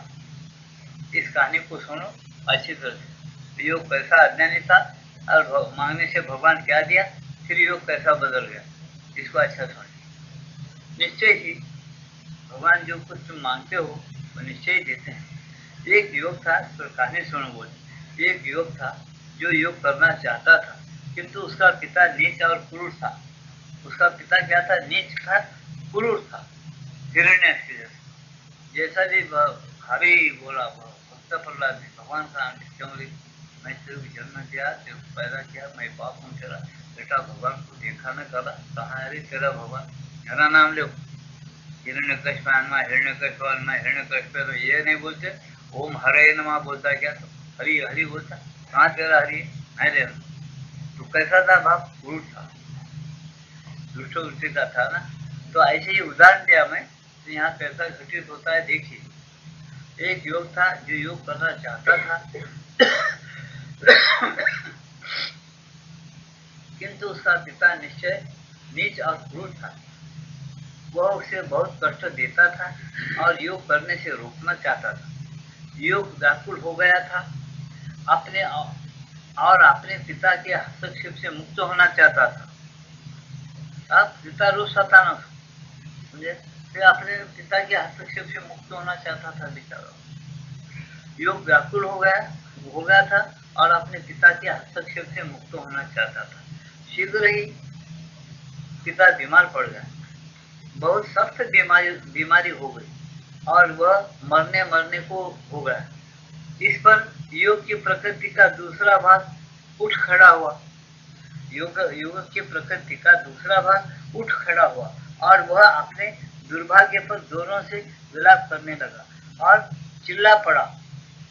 इस कहानी को सुनो अच्छी तरह से। योग कैसा अज्ञानी था और मांगने से भगवान क्या दिया, फिर योग कैसा बदल गया, इसको अच्छा सुनो। निश्चय ही भगवान जो कुछ तुम मांगते हो वो निश्चय ही देते हैं। एक युवक था, तो कहानी सुनो बोले। एक युवक था जो योग करना चाहता था, किंतु उसका पिता नीच और क्रूर था। उसका पिता क्या था? नीच था, क्रूर था, हिरण्यकशिपु जैसा भी भारी बोला भक्त प्रहलाद ने, भगवान का क्यों रे, मैं तेरे को जन्म दिया, तेरे को पैदा किया, मैं बाप हूँ तेरा, बेटा भगवान को देखा न करा, कहाँ है रे तेरा भगवान, मेरा नाम लो। हिरण्यकशिपु आत्मा, हिरण्यकशिपु आत्मा, हिरण्यकशिपु तो ये नहीं बोलते, ओम हरे नमः बोलता क्या? तो हरि हरि बोलता, कहाँ तेरा हरि नहीं दे रहा। तो कैसा था बाप? क्रूर था, दुष्ट वृत्ति का था ना। तो ऐसे ही उदाहरण दिया मैं, तो यहाँ कैसा घटित होता है देखिए। एक युवक था जो योग करना चाहता था किंतु उसका पिता निश्चय नीच और क्रूर था, वह उसे बहुत कष्ट देता था और योग करने से रोकना चाहता था। योग व्याकुल हो गया था, अपने पिता के हस्तक्षेप से मुक्त होना चाहता था। अब पिता रोज सताना था, समझे? फिर अपने पिता के हस्तक्षेप से मुक्त होना चाहता था बेचारा। योग व्याकुल हो गया था और अपने पिता के हस्तक्षेप से मुक्त होना चाहता था। शीघ्र ही पिता बीमार पड़ गया, बहुत सख्त बीमारी हो गई और वह मरने को हो गया। इस पर योग की प्रकृति का दूसरा भाग उठ खड़ा हुआ। योग योग की प्रकृति का दूसरा भाग उठ खड़ा हुआ और वह अपने दुर्भाग्य पर जोरों से विलाप करने लगा और चिल्ला पड़ा,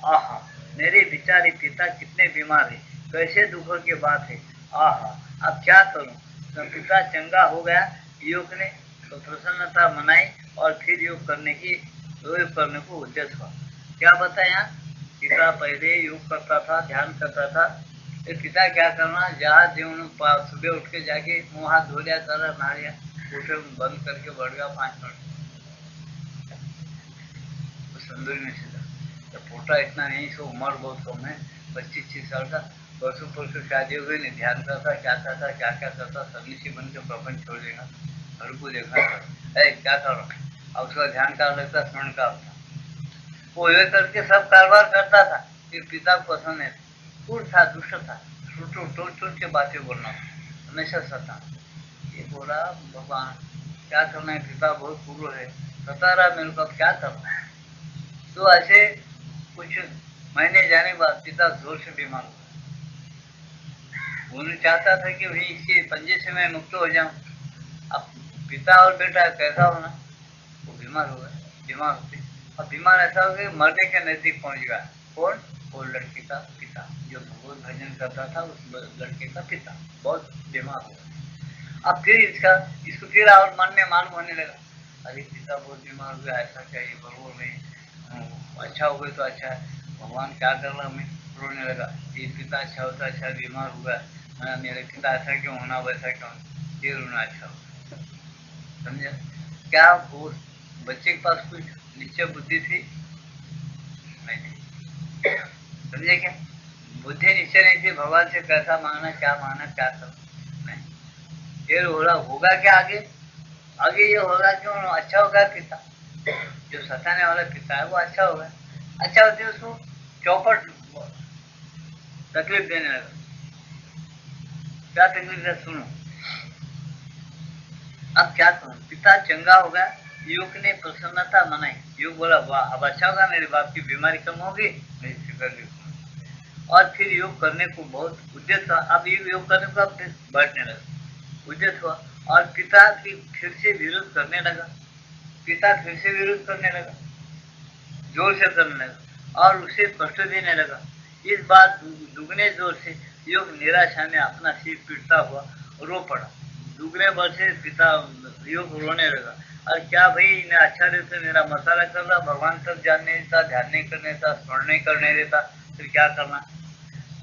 आहा, मेरे बेचारे पिता कितने बीमार है, कैसे दुखों की बात है, आहा, अब क्या करूं। तो पिता चंगा हो गया। योग ने तो प्रसन्नता मनाई और फिर योग करने को उद्देश्य हुआ। क्या बताया, पिता पहले योग करता था, ध्यान करता था। ये पिता क्या करना, जहाँ जीवन सुबह उठ के जाके मुँह हाथ धो लिया, कर नहा लिया, उठे बंद करके बढ़ गया 5 मिनट तंदूरी में सीधा। तो पोटा इतना नहीं, सो उम्र बहुत कम है, 25-26 साल का। परसों परसों शादी हो गई, नहीं ध्यान करता, क्या करता, क्या क्या करता, सन्यासी बन के प्रपंच छोड़ देगा, घर को देखा क्या कर रहा, अब उसका ध्यान कर लगता, स्मरण का होता, वो ये करके सब कारोबार करता था। फिर पिता को पसंद है, क्रूर था, दुष्ट था, टूट के बातें बोलना, हमेशा सता। ये बोला, भगवान क्या करना है, पिता बहुत क्रूर है, सता रहा मेरे को, क्या करना है। तो ऐसे कुछ महीने जाने बाद पिता जोर से बीमार हुआ। उन्हें चाहता था कि भाई इसके पंजे से मैं मुक्त हो जाऊं। अब पिता और बेटा कैसा होना, वो बीमार हो गए। बीमार होते, अब बीमार ऐसा हो गया, मरने के नजदीक पहुंच गया। कौन, वो लड़के का पिता जो भगवत भजन करता था, उस लड़के का पिता बहुत बीमार हो गया। अब फिर इसको फिर और मन में मालूम होने लगा, अरे पिता बहुत बीमार हो गया, ऐसा चाहिए भगवान में, अच्छा हो गए तो अच्छा है, भगवान क्या कर रहा, मैं रोने लगा। ये पिता अच्छा होता, अच्छा बीमार हुआ, मेरे पिता ऐसा क्यों होना, वैसा क्यों, ये रोना अच्छा होगा। समझे क्या, वो बच्चे के पास कुछ निश्चय बुद्धि थी नहीं, समझे क्या, बुद्धि निश्चय नहीं थी, भगवान से कैसा मांगना, क्या करना नहीं। फिर होगा क्या आगे, आगे ये होगा क्यों, अच्छा होगा पिता, जो सताने वाला पिता है वो अच्छा होगा, अच्छा होती है उसको चौपट तकलीफ देने लगा। क्या तकलीफ है सुनो। अब क्या करूं, पिता चंगा हो गया, युवक ने प्रसन्नता मनाई, युवक बोला, वाह अब अच्छा होगा, मेरे बाप की बीमारी कम होगी, मेरी फिक्र भी कम। और फिर योग करने को बहुत उद्यत था। अब योग करने को अब बैठने लगा, उद्यत हुआ और पिता की फिर से विरोध करने लगा। पिता फिर से विरोध करने लगा, जोर से करने लगा और उसे कष्ट देने लगा। इस बार दुगने जोर से योग निराशा में अपना सिर पीटता हुआ रो पड़ा। दुगने बल से पिता योग रोने लगा, और क्या भाई इन्हें अच्छा रहता, मेरा मसाला कर रहा, भगवान तक जानने देता, ध्यान नहीं करने देता, स्मरण नहीं करने देता, फिर क्या करना।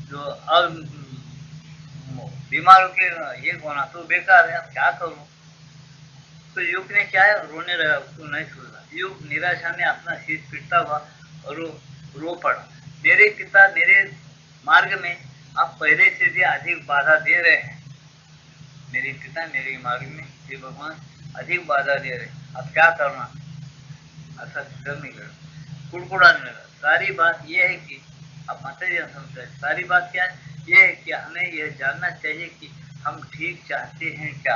जो अब बीमार होके ये होना तो बेकार है, अब क्या करूं। तो युग ने क्या है, रोने लगा, उसको नहीं सुना। युग निराशा में अपना सिर पीटता हुआ रो पड़ा। मेरे पिता मेरे मार्ग में आप पहले से भी अधिक बाधा दे रहे हैं। मेरे पिता मेरे मार्ग में श्री भगवान अधिक बाधा दे रहे, अब क्या करना, ऐसा फिक्र नहीं कर, कुड़कुड़ाने लगा। सारी बात यह है कि अब मत समझे, सारी बात क्या है, ये है कि हमें यह जानना चाहिए कि हम ठीक चाहते हैं क्या।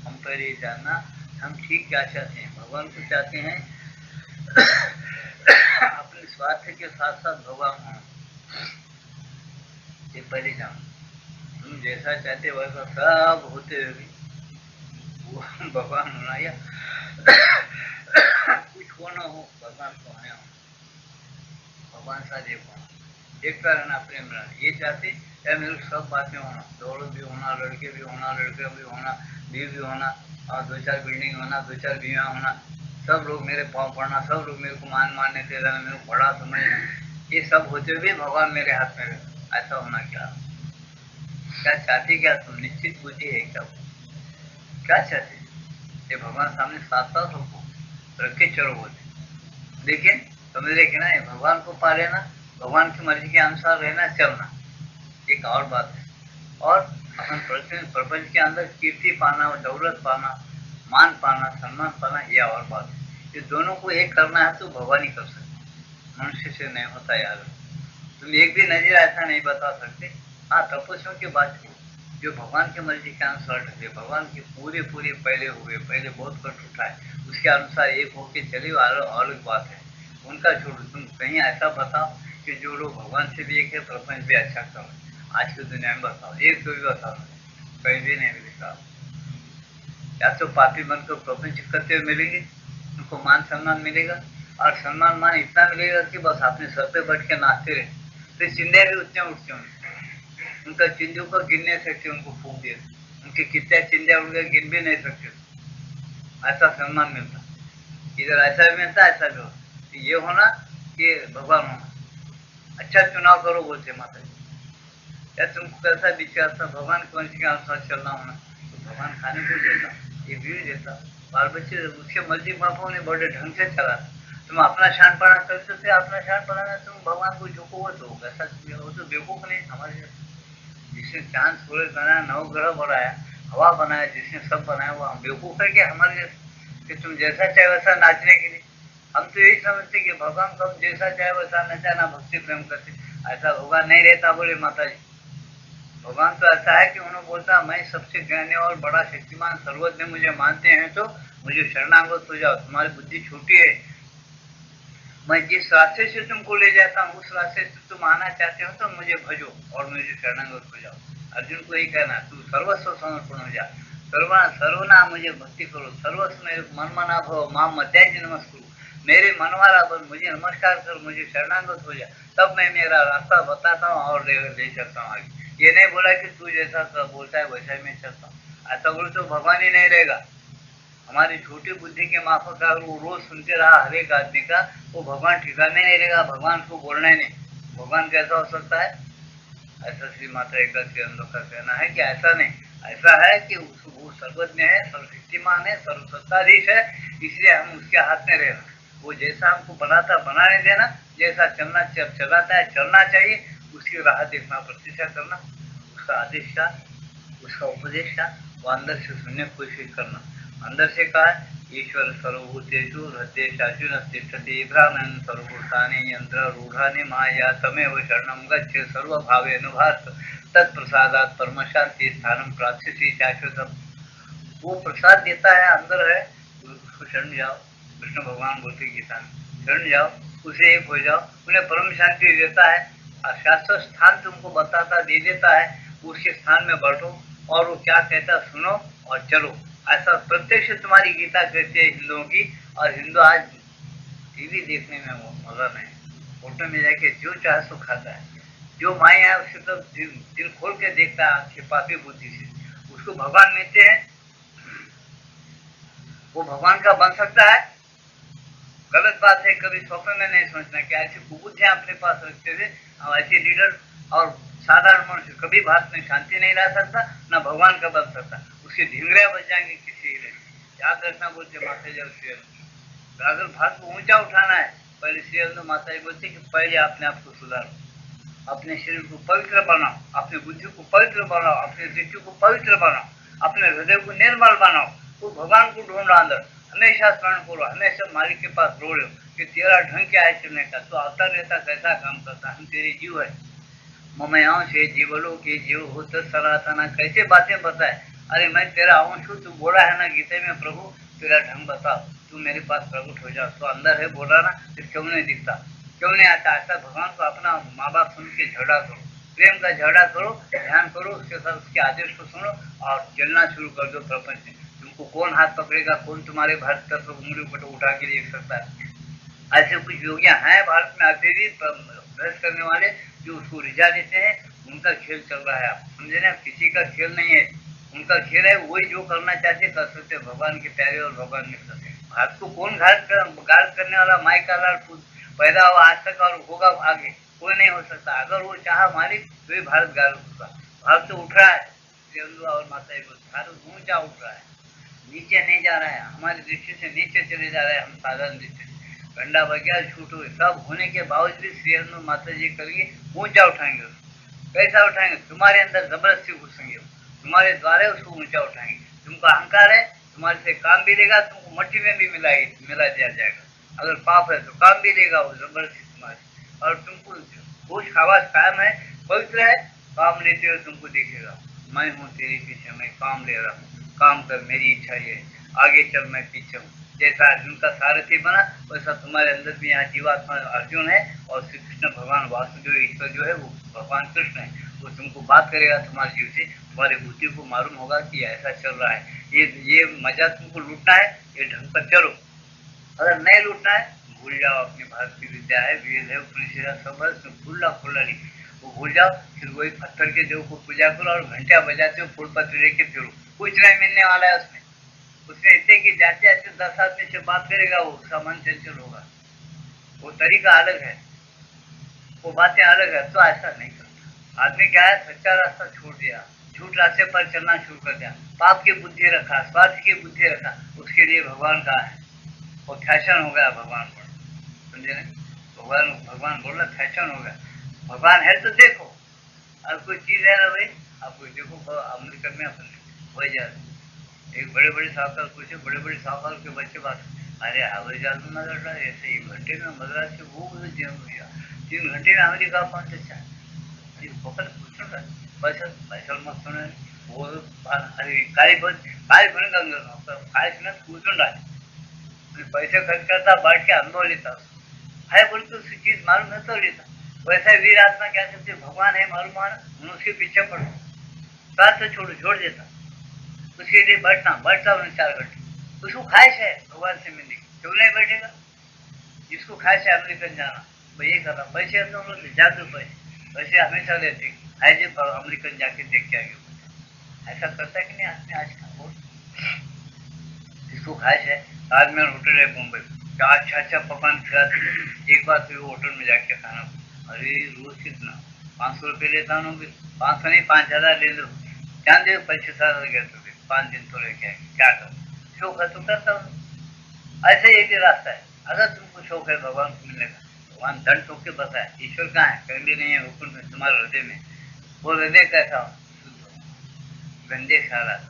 हम पहले जानना हम ठीक क्या चाहते हैं, भगवान को चाहते हैं अपने स्वार्थ के साथ साथ भगवान होना, ये पहले जानो। तुम जैसा चाहते वैसा सब होते हुए भी वो भगवान होना, या कुछ हो ना हो भगवान को होना, भगवान साथ एक होना, देखता रहना, प्रेम रहना, ये चाहते या मेरे सब बातें होना, दौड़ भी होना, लड़के भी होना, लड़के भी होना, बीवी भी होना, और 2-4 बिल्डिंग होना, 2-4 बीवा होना, सब लोग मेरे पाँव पड़ना, सब लोग मेरे को मानने दे रहा, मेरे को बड़ा समझना, ये सब होते हुए भगवान मेरे हाथ में रहना, ऐसा होना क्या चाहते, क्या तुम निश्चित बुद्धि है क्या, क्या चाहते, ये भगवान सामने साथ साथ हो रख के चलो बोलते, लेकिन समझ रहे कि ना, ये भगवान को पा लेना, भगवान की मर्जी के अनुसार रहना, चलना, एक और बात है। और अपन प्रपंच के अंदर कीर्ति पाना, दौलत पाना, मान पाना, सम्मान पाना, यह और बात है। ये दोनों को एक करना है तो भगवान ही कर सकते, मनुष्य से नहीं होता यार। तुम एक भी नजर ऐसा नहीं बता सकते। हाँ, तपस्वियों की बात की जो भगवान की मर्जी के अनुसार ढले, भगवान के पूरे पहले हुए, पहले बहुत कष्ट उठाए, उसके अनुसार एक होके चले, अलग बात है, उनका छोड़ो। तुम कहीं ऐसा बताओ कि जो लोग भगवान से भी एक है, प्रपंच भी अच्छा करो, आज की दुनिया में बताओ, एक तो भी बताओ। कहीं भी नहीं मिलेगा। या तो पापी बनकर प्रपंच करते हुए मिलेंगे, उनको मान सम्मान मिलेगा, और सम्मान मान इतना मिलेगा कि बस अपने सर पे बैठ के नाचते रहे, तो चिंध्या भी उतने उठते होंगे, उनका चिंधों को गिन नहीं सकते, उनको फूक दिए, उनके कितने चिंध्या उनके गिन भी नहीं सकते, ऐसा सम्मान मिलता। इधर ऐसा भी मिलता, ऐसा भी होता। ये होना कि भगवान होना, अच्छा चुनाव करो बोलते माता जी। या तुमको कैसा विचार था, भगवान कौन सी के अनुसार चलना होना, तो भगवान खाने को देता, ये भी देता, बाल बच्चे उसके मर्जी बापों ने बड़े ढंग से चला। तुम अपना शान पड़ा करते थे, अपना शान पड़ाना, तुम भगवान को झुको हो तो कैसा वो तो बेवकूफ नहीं हमारे। जिसने चांद सूरज बनाया, नवग्रह बनाया, हवा बनाया, जिसने सब बनाया, वो हम बेवकूफ है क्या हमारे जैसे कि तुम जैसा चाहे वैसा नाचने के लिए? हम तो यही समझते कि भगवान को हम जैसा चाहे वैसा नचाना, भक्ति प्रेम करते, ऐसा भगवान नहीं रहता बोले माता जी। भगवान तो ऐसा है कि उन्होंने बोलता, मैं सबसे ज्ञानी और बड़ा शक्तिमान सर्वज्ञ मुझे मानते हैं तो मुझे शरणागत हो जाओ, तुम्हारी बुद्धि छोटी है, मैं जिस रास्ते से तुमको ले जाता हूँ उस रास्ते से तुम आना चाहते हो तो मुझे भजो और मुझे शरणागत हो जाओ। अर्जुन को यही कहना, तू सर्वस्व समर्पण हो जा, सर्वना मुझे भक्ति करो, सर्वस्व मेरे मन मना भव मां मध्याजी नमस्कुरु, मेरे मनवारा बन, मुझे नमस्कार कर, मुझे शरणागत हो जा, तब मैं मेरा रास्ता बताता हूँ और ले चलता हूँ आगे। ये नहीं बोला कि तू जैसा बोलता है वैसा ही मैं चलता हूँ, ऐसा बोले तो भगवान ही नहीं रहेगा। हमारी छोटी बुद्धि के माफक अगर वो रोज सुनते रहा हर एक आदमी का, वो भगवान ठिकाने नहीं रहेगा, भगवान को बोलना ही नहीं। भगवान कैसा हो सकता है? ऐसा श्री माता एकादशी का कहना है कि ऐसा नहीं, ऐसा है कि वो सर्वज्ञ है, सर्वशक्तिमान है, सर्वसत्ताधीश है, इसलिए हम उसके हाथ में रहना। वो जैसा हमको बनाता बनाने देना, जैसा चलना चलाता है चलना चाहिए, उसकी राह देखना, प्रतीक्षा करना, उसका आदेश का, उसका उपदेश का, वो अंदर से सुनने की कोशिश करना। अंदर से कहा ईश्वर सर्वभूतेषु हृदयेषु तिष्ठति ब्राह्मण सर्वभूतानि यंत्र रूढ़ानि माया तमेव शरणं गच्छ सर्वभावेन भारत तत्प्रसादात् परम शांति स्थानम प्राप्स्यसि शाश्वतम्। वो प्रसाद देता है, अंदर है, उसको शरण जाओ। कृष्ण भगवान बोलते गीता में, शरण जाओ, उसे एक हो जाओ, उन्हें परम शांति देता है और शाश्वत स्थान तुमको बताता दे देता है, उसके स्थान में बैठो और वो क्या कहता सुनो और चलो। ऐसा प्रत्यक्ष तुम्हारी गीता कहती है हिंदुओं की, और हिंदू आज टीवी देखने में मजा नहीं, फोटो में जाके जो चाहे सो खाता है, जो माया है उससे तो दिल खोल के देखता है आपके पापी बुद्धि से, उसको भगवान मिलते हैं, वो भगवान का बन सकता है? गलत बात है, कभी स्वप्न में नहीं सोचना कि ऐसी कुबुद्धियां अपने पास रखते हुए हम ऐसे लीडर और साधारण मनुष्य कभी भारत में शांति नहीं ला सकता, न भगवान का बन सकता, उसके ढिंगरे बच जाएंगे किसी ही याद रखना बोलते माता जी। अगर भारत को ऊंचा उठाना है, पहले श्री माता जी बोलते कि पहले अपने आप को सुधारो, अपने शरीर को पवित्र बनाओ, अपनी बुद्धि को पवित्र बनाओ, अपनी दृष्टि को पवित्र बनाओ, अपने हृदय को निर्मल बनाओ, तो भगवान को ढूंढो अंदर, हमेशा स्मरण करो, हमेशा मालिक के पास रो रहे हो कि तेरा ढंग क्या है चलने का, तो आता रहता कैसा काम करता, हम तेरे जीव है, ममयाओं से जीवलों के जीव हो तो सनातना, कैसे बातें बताए, अरे मैं तेरा अंश हूँ, तू बोला है ना गीता में प्रभु तेरा ढंग बताओ, तू मेरे पास प्रकट हो जाओ, तो अंदर है बोला ना, फिर क्यों नहीं दिखता, क्यों नहीं आता? ऐसा भगवान को अपना माँ बाप सुन के झगड़ा करो, प्रेम का झगड़ा करो, ध्यान करो, उसके साथ उसके आदेश को सुनो और चलना शुरू कर दो प्रपंच में। तुमको कौन हाथ पकड़ेगा, कौन तुम्हारे भारत का उंगली को उठा के देख सकता है? ऐसे कुछ योगियां हैं भारत में अभी भी बहस करने वाले जो उसको रिझा देते हैं, उनका खेल चल रहा है, आप समझे ना, किसी का खेल नहीं है, उनका खेल है, वही जो करना चाहते कर सकते, भगवान के प्यारे और भगवान ने करते। भारत को कौन गार्ड करने वाला, माई का लाल पैदा हुआ आज तक और होगा आगे, कोई नहीं हो सकता। अगर वो चाह मालिक तो ही भारत गार्ड होगा। भारत तो उठ रहा है, और माता भारत ऊंचा उठ रहा है, नीचे नहीं जा रहा है, हमारी दृष्टि से नीचे चले जा रहे हैं, हम साधारण दृष्टि गंडा बगिया झूठ हुए सब होने के बावजूद श्री माता जी करिए ऊंचा उठाएंगे उसको। कैसा उठाएंगे? तुम्हारे अंदर जबरदस्ती घुसेंगे, तुम्हारे द्वारा उसको ऊंचा उठाएंगे। तुमको अहंकार है, तुम्हारे से काम भी लेगा, तुमको मट्टी में भी मिला दिया जाएगा। अगर पाप है तो काम भी लेगा वो जबरदस्ती तुम्हारे, और तुमको होश आवाज कायम है, पवित्र है, काम लेते हुए तुमको देखेगा, मैं हूँ तेरे पीछे, मैं काम ले रहा हूँ, काम कर, मेरी इच्छा ये है, आगे चल, मैं पीछे हूँ। जैसा अर्जुन का सारथी बना, वैसा तुम्हारे अंदर भी यहाँ जीवात्मा अर्जुन है, और श्री कृष्ण भगवान वासुदेव ईश्वर जो है वो भगवान कृष्ण है, वो तुमको बात करेगा तुम्हारे जीव से, तुम्हारी बुद्धि को मालूम होगा कि ऐसा चल रहा है, ये मजा तुमको लूटना है, ये ढंग पर चलो। अगर नहीं लूटना है, भूल जाओ अपनी भारतीय विद्या है, वेद है, उपनिषद है, सब है, तुम खुला नहीं, वो भूल जाओ। फिर वही पत्थर के देव को पूजा करो और घंटा बजाते हो, फूल पत्ते लेके फिरो, कुछ नहीं मिलने वाला है उसमें। उसमें इतने की जाते जाते 10 आदमी से बात करेगा, वो उसका मन चंचल होगा, वो तरीका अलग है, वो बातें अलग है। तो ऐसा नहीं करता आदमी। क्या है, सच्चा रास्ता छोड़ दिया, झूठ रास्ते पर चलना शुरू कर दिया, पाप की बुद्धि रखा, स्वार्थ की बुद्धि रखा, उसके लिए भगवान का है, वो फैशन हो गया भगवान बोल, समझे नहीं? भगवान भगवान बोल रहा फैशन हो गया। भगवान है तो देखो, और कोई चीज है ना भाई, आप कोई देखो, अमल करने अपन हो जाए। एक बड़े बड़े साहूकार पूछे, बड़े बड़े साहूकार के बच्चे बात, अरे हवाई जहाज में मदद रहा है, ऐसे 1 घंटे में मदद से वो जीवन भैया, 3 घंटे में अमेरिका पहुंच अच्छा है, पकड़ पूछ रहा है, पैसा पैसा मत सुने वो, अरे काली बन काय सुना पूछ रहा है, पैसे खर्च करता, बैठ के अनुभव लेता है, बोल के उसकी चीज मालूम है तो लेता। वैसा वीर आत्मा क्या करते, भगवान है मालूम है ना, उसके पीछे पड़ो, साथ से छोड़ देता, उसके लिए बैठता 4 घंटे, उसको ख्वाहिश है भगवान से मिलने की, क्यों नहीं बैठेगा? जिसको ख्वाहिश है अमेरिकन जाना, भाई ये करना, पैसे तो जाते पैसे हमेशा लेते, ऐसे अमेरिकन जाके देख के आगे, ऐसा करता है कि नहीं आदमी आज का? वो जिसको ख्वाहिश है, ताजमहल होटल है मुंबई, क्या अच्छा पकवान खिलाते, एक बार फिर होटल में जाके खाना, अरे रोज कितना 500 रुपये लेता हूँ, 500 नहीं 5000 ले लो, जान दे पैसे सारा गया तो 5 दिन तो लेके आएंगे, क्या करो, शौक है तो करता हूँ। ऐसे एक ही रास्ता है, अगर तुमको शौक है भगवान को मिलने का, भगवान दंड ठोक के बता है, ईश्वर कहाँ है, कहीं नहीं है, हुक्म में तुम्हारे हृदय में, वो हृदय कैसा हो, गंदे ख्यालात,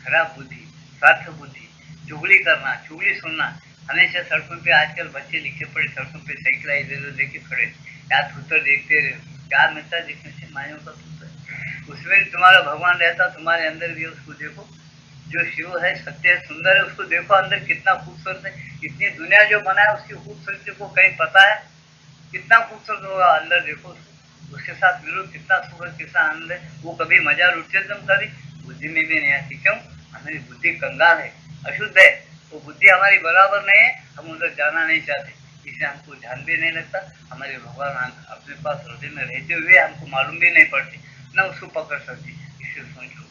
खराब बुद्धि, स्वार्थ बुद्धि, चुगली करना, चुगली सुनना, हमेशा सड़कों पे आजकल बच्चे लिखे पड़े, सड़कों पे साइकिल इधर उधर लेके खड़े, क्या थूतर देखते रहे, क्या मिलता है देखने से, मायों का थूतर, उसमें भी तुम्हारा भगवान रहता, तुम्हारे अंदर भी उसको देखो, जो शिव है, सत्य है, सुंदर है, उसको देखो अंदर कितना खूबसूरत है, इतनी दुनिया जो बना है उसकी खूबसूरती को कहीं पता है, कितना खूबसूरत होगा, अंदर देखो उसको, उसके साथ मिलो, कितना सुखद, कितना आनंद है, वो कभी मजा लुटते तुम कभी बुद्धि में भी नहीं आती, क्यों? हमारी बुद्धि कंगाल है, अशुद्ध है, वो बुद्धि हमारी बराबर नहीं है, हम उधर जाना नहीं चाहते, इससे हमको ध्यान भी नहीं लगता, हमारे भगवान अपने पास हृदय में रहते हुए हमको मालूम भी नहीं पड़ती, न उसको पकड़ सकती, इससे सोचो,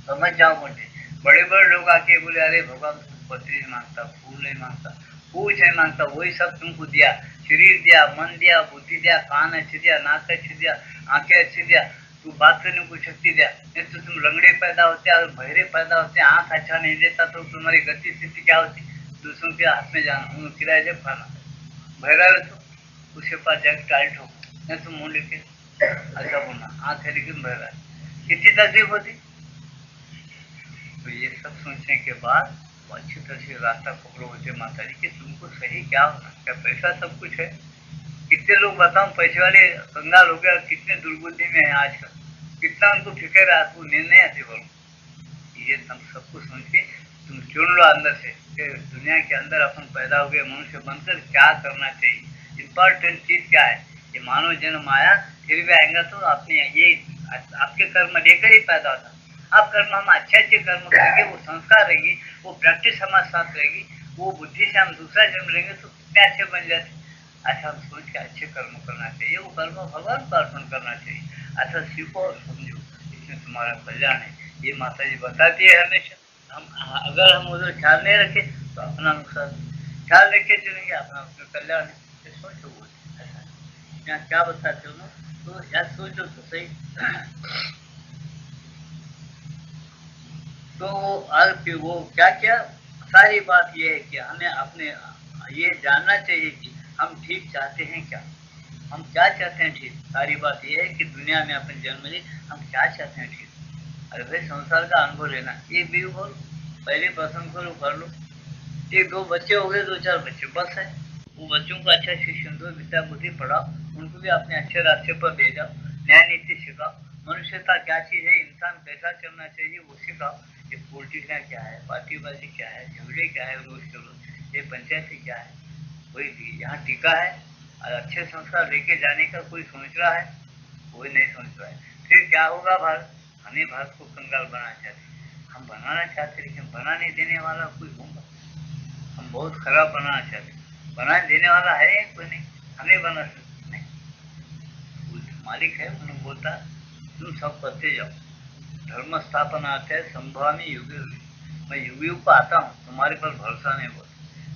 समझ जाओ। मुझे बड़े बड़े लोग आके बोले, अरे भगवान तुमको पत्नी नहीं मांगता, फूल नहीं मांगता, कुछ नहीं मांगता, वही सब तुमको दिया, शरीर दिया, मन दिया, बुद्धि दिया, कान अच्छी दिया, नाक अच्छी दिया, आंखें अच्छी दिया, तू बात करने को शक्ति दिया, नहीं तो तुम लंगड़े पैदा होते और बहरे पैदा होते, आंख अच्छा नहीं देता तो तुम्हारी गति स्थिति क्या होती, दूसरों के हाथ में जाना, किराए जब खाना, बहरा है तो उसके पास जाके टाइट हो, नहीं तो मुंह लेके ऐसा बोलना, आंख है लेकिन बहरा है, कितनी तकलीफ होती। तो ये सब सोचने के बाद वो अच्छी तरह से रास्ता पकड़ो होते माता जी कि तुमको सही क्या होना, क्या पैसा सब कुछ है? कितने लोग बताओ पैसे वाले कंगाल हो गया, कितने दुर्बुद्धि में है आजकल, कितना उनको फिक्र है, आपको निर्णय ऐसे बोलो, ये तुम सबको सोच के तुम चुन लो अंदर से कि दुनिया के अंदर अपन पैदा हो गए मनुष्य बनकर क्या करना चाहिए, इम्पोर्टेंट चीज क्या है, ये मानव जन्म आया, फिर भी आएगा तो आपने ये आपके कर्म लेकर ही पैदा होता, आप कर्म हम अच्छे कर्म करेंगे, वो संस्कार रहेगी, वो प्रैक्टिस हमारे साथ रहेगी, वो बुद्धि से हम दूसरा जन्म लेंगे तो कितने अच्छे बन जाते। ऐसा हम सोच के अच्छे कर्म करना चाहिए, वो कर्म भगवान को अर्पण करना चाहिए, ऐसा सीखो और समझो, इसमें तुम्हारा कल्याण है, ये माता जी बताती है हमेशा। हम अगर हम उधर ख्याल नहीं रखे तो अपना नुकसान, ख्याल रखे चलेंगे अपना उसमें कल्याण है, सोचो वो ऐसा यहाँ क्या बताते हो ना, तो यार सोचो तो सही। तो आज वो क्या क्या, सारी बात ये है कि हमें अपने ये जानना चाहिए कि हम ठीक चाहते हैं क्या, हम क्या चाहते हैं ठीक, सारी बात ये है कि दुनिया में अपने जन्म ले हम क्या चाहते हैं ठीक, अरे भाई संसार का अनुभव लेना, एक भी बोल, पहले पसंद करो कर लो, एक 2 बच्चे हो गए, 2-4 बच्चे बस है, वो बच्चों को अच्छा शिक्षण दो, विद्या बुद्धि पढ़ाओ, उनको भी अपने अच्छे रास्ते पर ले जाओ, न्याय नीति सिखाओ, मनुष्यता क्या चीज है, इंसान कैसा चलना चाहिए वो सिखाओ, ये पॉलिटिक्स क्या है, पार्टीबाजी क्या है, झगड़े क्या है, रोज के रोज ये पंचायती क्या है, कोई यहाँ टीका है और अच्छे संस्कार लेके जाने का कोई सोच रहा है, कोई नहीं समझ पाए। फिर क्या होगा भारत? हम ही भारत को कंगाल बनाना चाहते, हम बनाना चाहते लेकिन बना नहीं देने वाला कोई होगा। हम बहुत खराब बनाना चाहते, बना देने वाला है कोई नहीं, हमें बना सकते नहीं। मालिक है, उन्होंने बोलता तुम सब करते जाओ, धर्म स्थापना आते है संभावी युग। मैं युग युग को आता हूँ, तुम्हारे पर भरोसा नहीं बोलता,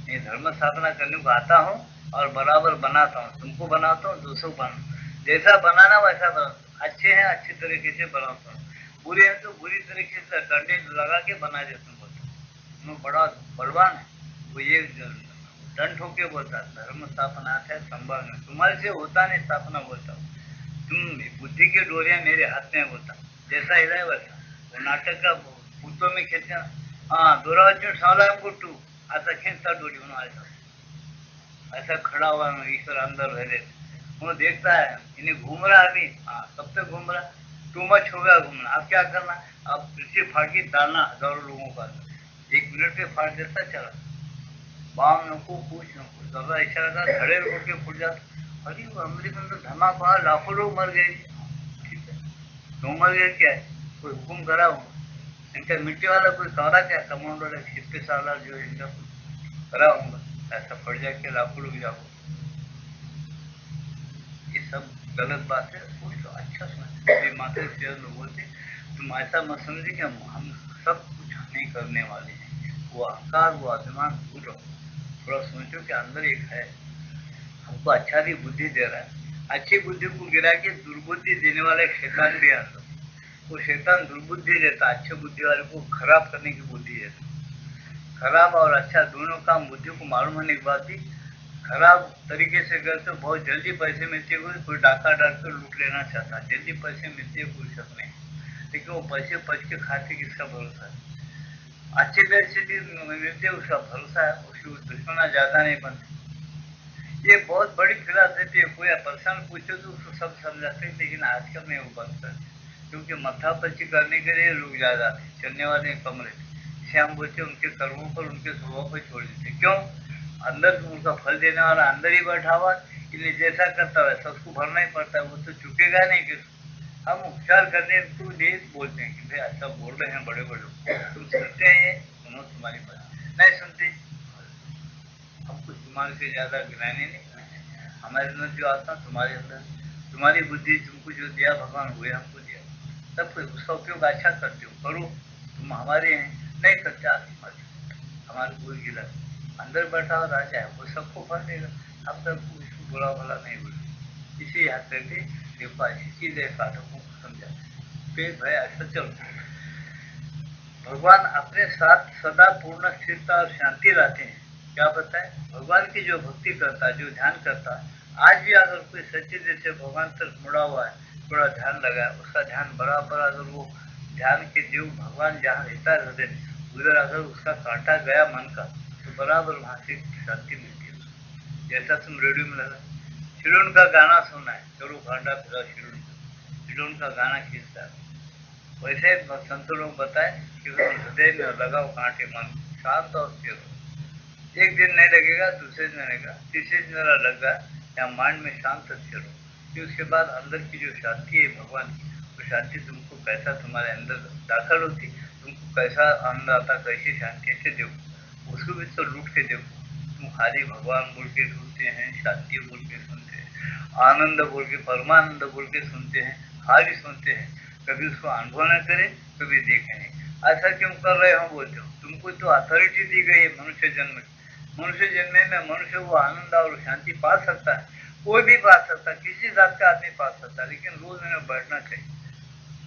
मैं धर्म स्थापना करने को आता हूँ और बराबर बनाता हूँ, तुमको बनाता हूँ, दूसरों को बनाता, जैसा बनाना वैसा बनाता। अच्छे हैं अच्छी तरीके से बनाता हूँ, बुरे हैं तो बुरी तरीके से डंडे लगा के बना देता हूँ बोलता। मैं बड़ा बलवान है वो, ये दंड होके बोलता धर्म स्थापना है संभव नहीं, तुम्हारे से होता नहीं स्थापना बोलता हूँ, तुम बुद्धि की डोरियां मेरे हाथ में बोलता, जैसा हिलाए वैसा। वो नाटक का पुतों में खेलते हैं, हाँ दोरावती साला कुट्टू आता खींचता डोरी उन्होंने ऐसा ऐसा खड़ा हुआ ईश्वर अंदर रह रहे, वो देखता है इन्हें घूम रहा अभी, हाँ कब तक घूम रहा, टू मच हो गया घूमना, अब क्या करना, अब पीछे फाड़ के डालना हजारों लोगों का, 1 मिनट पे फाड़ देता चला, बाम नको पूछ नको, जरा इशारा था धड़े होके फुट जाता। अरे वो अमेरिकन तो धमाका हुआ, लाखों लोग मर गए। ठीक है, तो मर गए क्या है, कोई हुक्म करा हो, इनका मिट्टी वाला कोई करा क्या, कमांड वाला छिपके साला जो इनका करा होगा, ऐसा पड़ जाए कि लाखों लोग जाओ, ये सब गलत बात है। तो अच्छा समझ माता लोग बोलते तुम ऐसा मत समझे कि हम सब कुछ नहीं करने वाले हैं, वो अहंकार वो अभिमान भूल रहो, थोड़ा सोचो कि अंदर एक है, हमको अच्छा भी बुद्धि दे रहा है, अच्छी बुद्धि को गिरा के दुर्बुद्धि देने वाला एक शैतान भी आता, वो शैतान दुर्बुद्धि देता, अच्छे बुद्धि वाले को खराब करने की बुद्धि देता। खराब और अच्छा दोनों काम बुद्धि को मालूम होने के बाद भी खराब तरीके से करते तो बहुत जल्दी पैसे मिलते हुए, कोई डाका डाल कर लूट लेना चाहता, जल्दी पैसे मिलते कोई शक नहीं, लेकिन वो पैसे बच के खाते किसका भरोसा है, अच्छे पैसे भी मिलते उसका भरोसा है, उसकी दुश्मना ज्यादा नहीं बनती। ये बहुत बड़ी फिलासफी है, कोई पर्सन पूछो तो उसको सब समझाते हैं, लेकिन आजकल में वो बनता है, क्योंकि मत्थापच्ची करने के लिए लोग ज्यादा चलने वाले कम रहते, इसे हम बोलते उनके कर्मों पर उनके स्वभाव पर छोड़ देते, क्यों, अंदर उनका फल देने वाला अंदर ही बैठा हुआ, इसलिए जैसा करता है वैसा उसको भरना ही पड़ता है, वो तो चुकेगा नहीं कि हम उपचार करने को लिए बोलते हैं कि भाई अच्छा बोल रहे हैं बड़े बड़े लोग, तुम सुनते हैं, सुनो तुम्हारी बात, नहीं सुनते, हमको तुम्हारे से ज्यादा ज्ञानी नहीं, हमारे अंदर जो आता तुम्हारे अंदर, तुम्हारी बुद्धि तुमको जो दिया भगवान हुए हमको दिया, सब कुछ उसका उपयोग अच्छा करते हो करो, तुम हमारे हैं, नहीं करते हमारे कोई गिला अंदर बैठा हुआ राजा है, वो सबको फल देगा, हम सबको इसको बुरा भला नहीं बोले, इसी याद करके देखो ऐसी चीज है, साधकों को समझा फिर भाई ऐसा चलता, भगवान अपने साथ सदा पूर्ण स्थिरता और शांति रहते हैं। क्या बताए, भगवान की जो भक्ति करता है, जो ध्यान करता है, आज भी अगर कोई सच्चे दिल से भगवान तरफ मुड़ा हुआ है, थोड़ा ध्यान लगा है, उसका ध्यान बराबर अगर वो ध्यान के जीव भगवान जहाँ रहता है हृदय उधर अगर उसका कांटा गया मन का, तो बराबर वहां से शांति मिलती है। जैसा तुम रेडियो में लगा शिलोन का गाना सुनना है, चलो भांडा फिरा शिलोन का गाना खींचता है, वैसे संतों लोग बताए कि हृदय में लगाओ कांटे, मन शांत और स्थिर हो, एक दिन नहीं लगेगा, दूसरे दिन लगेगा, तीसरे दिन लग गया, या माइंड में शांत स्थिर हो, फिर उसके बाद अंदर की जो शांति है भगवान की, वो शांति तुमको कैसा तुम्हारे अंदर दाखिल होती, तुमको कैसा आनंद आता, कैसी शांति से देखो, उसको भी तो लूट के देखो, तुम खाली भगवान बोल के सुनते हैं, शांति बोल के सुनते हैं, आनंद बोल के परमानंद बोल के सुनते हैं, खाली सुनते हैं, कभी उसको अनुभव न करे, कभी देखे नहीं, ऐसा क्यों कर रहे हो बोलते हो, तुमको तो अथॉरिटी दी गई है मनुष्य जन्म, मनुष्य जन्म में मनुष्य वो आनंद और शांति पा सकता है, कोई भी पा सकता है, किसी जात का आदमी पा सकता है, लेकिन रोज उन्हें बैठना चाहिए,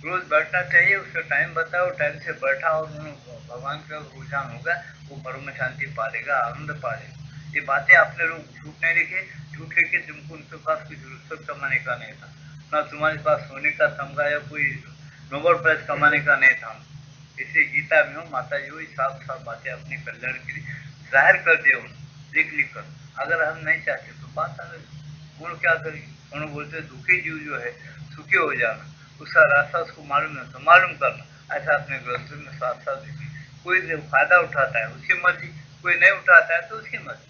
रोज बैठना चाहिए, उसका टाइम बताओ, टाइम से बैठा और भगवान का रुझान होगा, वो परम शांति पालेगा, आनंद पालेगा। ये बातें आपने लोग झूठ नहीं लिखे, झूठ लिखे तुमको उनके पास कुछ रुष्वत कमाने का नहीं था, ना तुम्हारे पास सोने का तमगा या कोई नोबल प्राइज कमाने का नहीं था, इसलिए गीता में हो माता जी वही साफ साफ बातें अपने कल्याण के लिए जाहिर कर दे, लिख लिख कर, अगर हम नहीं चाहते तो बात अलग, उन्होंने क्या करेंगे, उन्होंने बोलते दुखी जीव जो है सुखी हो जाना, उसका रास्ता उसको मालूम है तो मालूम करना, ऐसा अपने ग्रंथों में साथ साथ देखिए, कोई फायदा उठाता है उसकी मर्जी, कोई नहीं उठाता है तो उसकी मर्जी,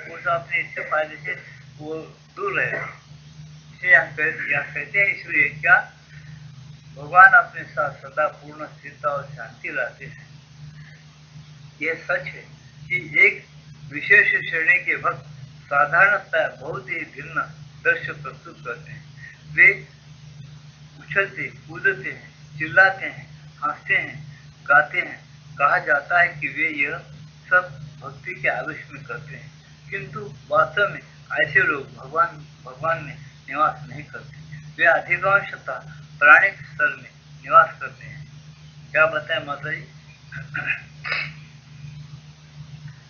वो तो अपने इससे फायदे से वो दूर रहेगा, ये यहाँ कहते हैं इसलिए क्या भगवान अपने साथ सदा पूर्ण स्थिरता और शांति लाते हैं। यह सच है कि एक विशेष श्रेणी के भक्त साधारणतः बहुत ही भिन्न दृश्य प्रस्तुत करते हैं। वे उछलते कूदते हैं, चिल्लाते हैं, हंसते हैं, गाते हैं। कहा जाता है कि वे यह सब भक्ति के आवेश में करते हैं, किंतु वास्तव में ऐसे लोग भगवान में निवास नहीं करते। वे अधिकांशतः प्राणिक स्तर में निवास करते हैं। क्या बताएं माता जी?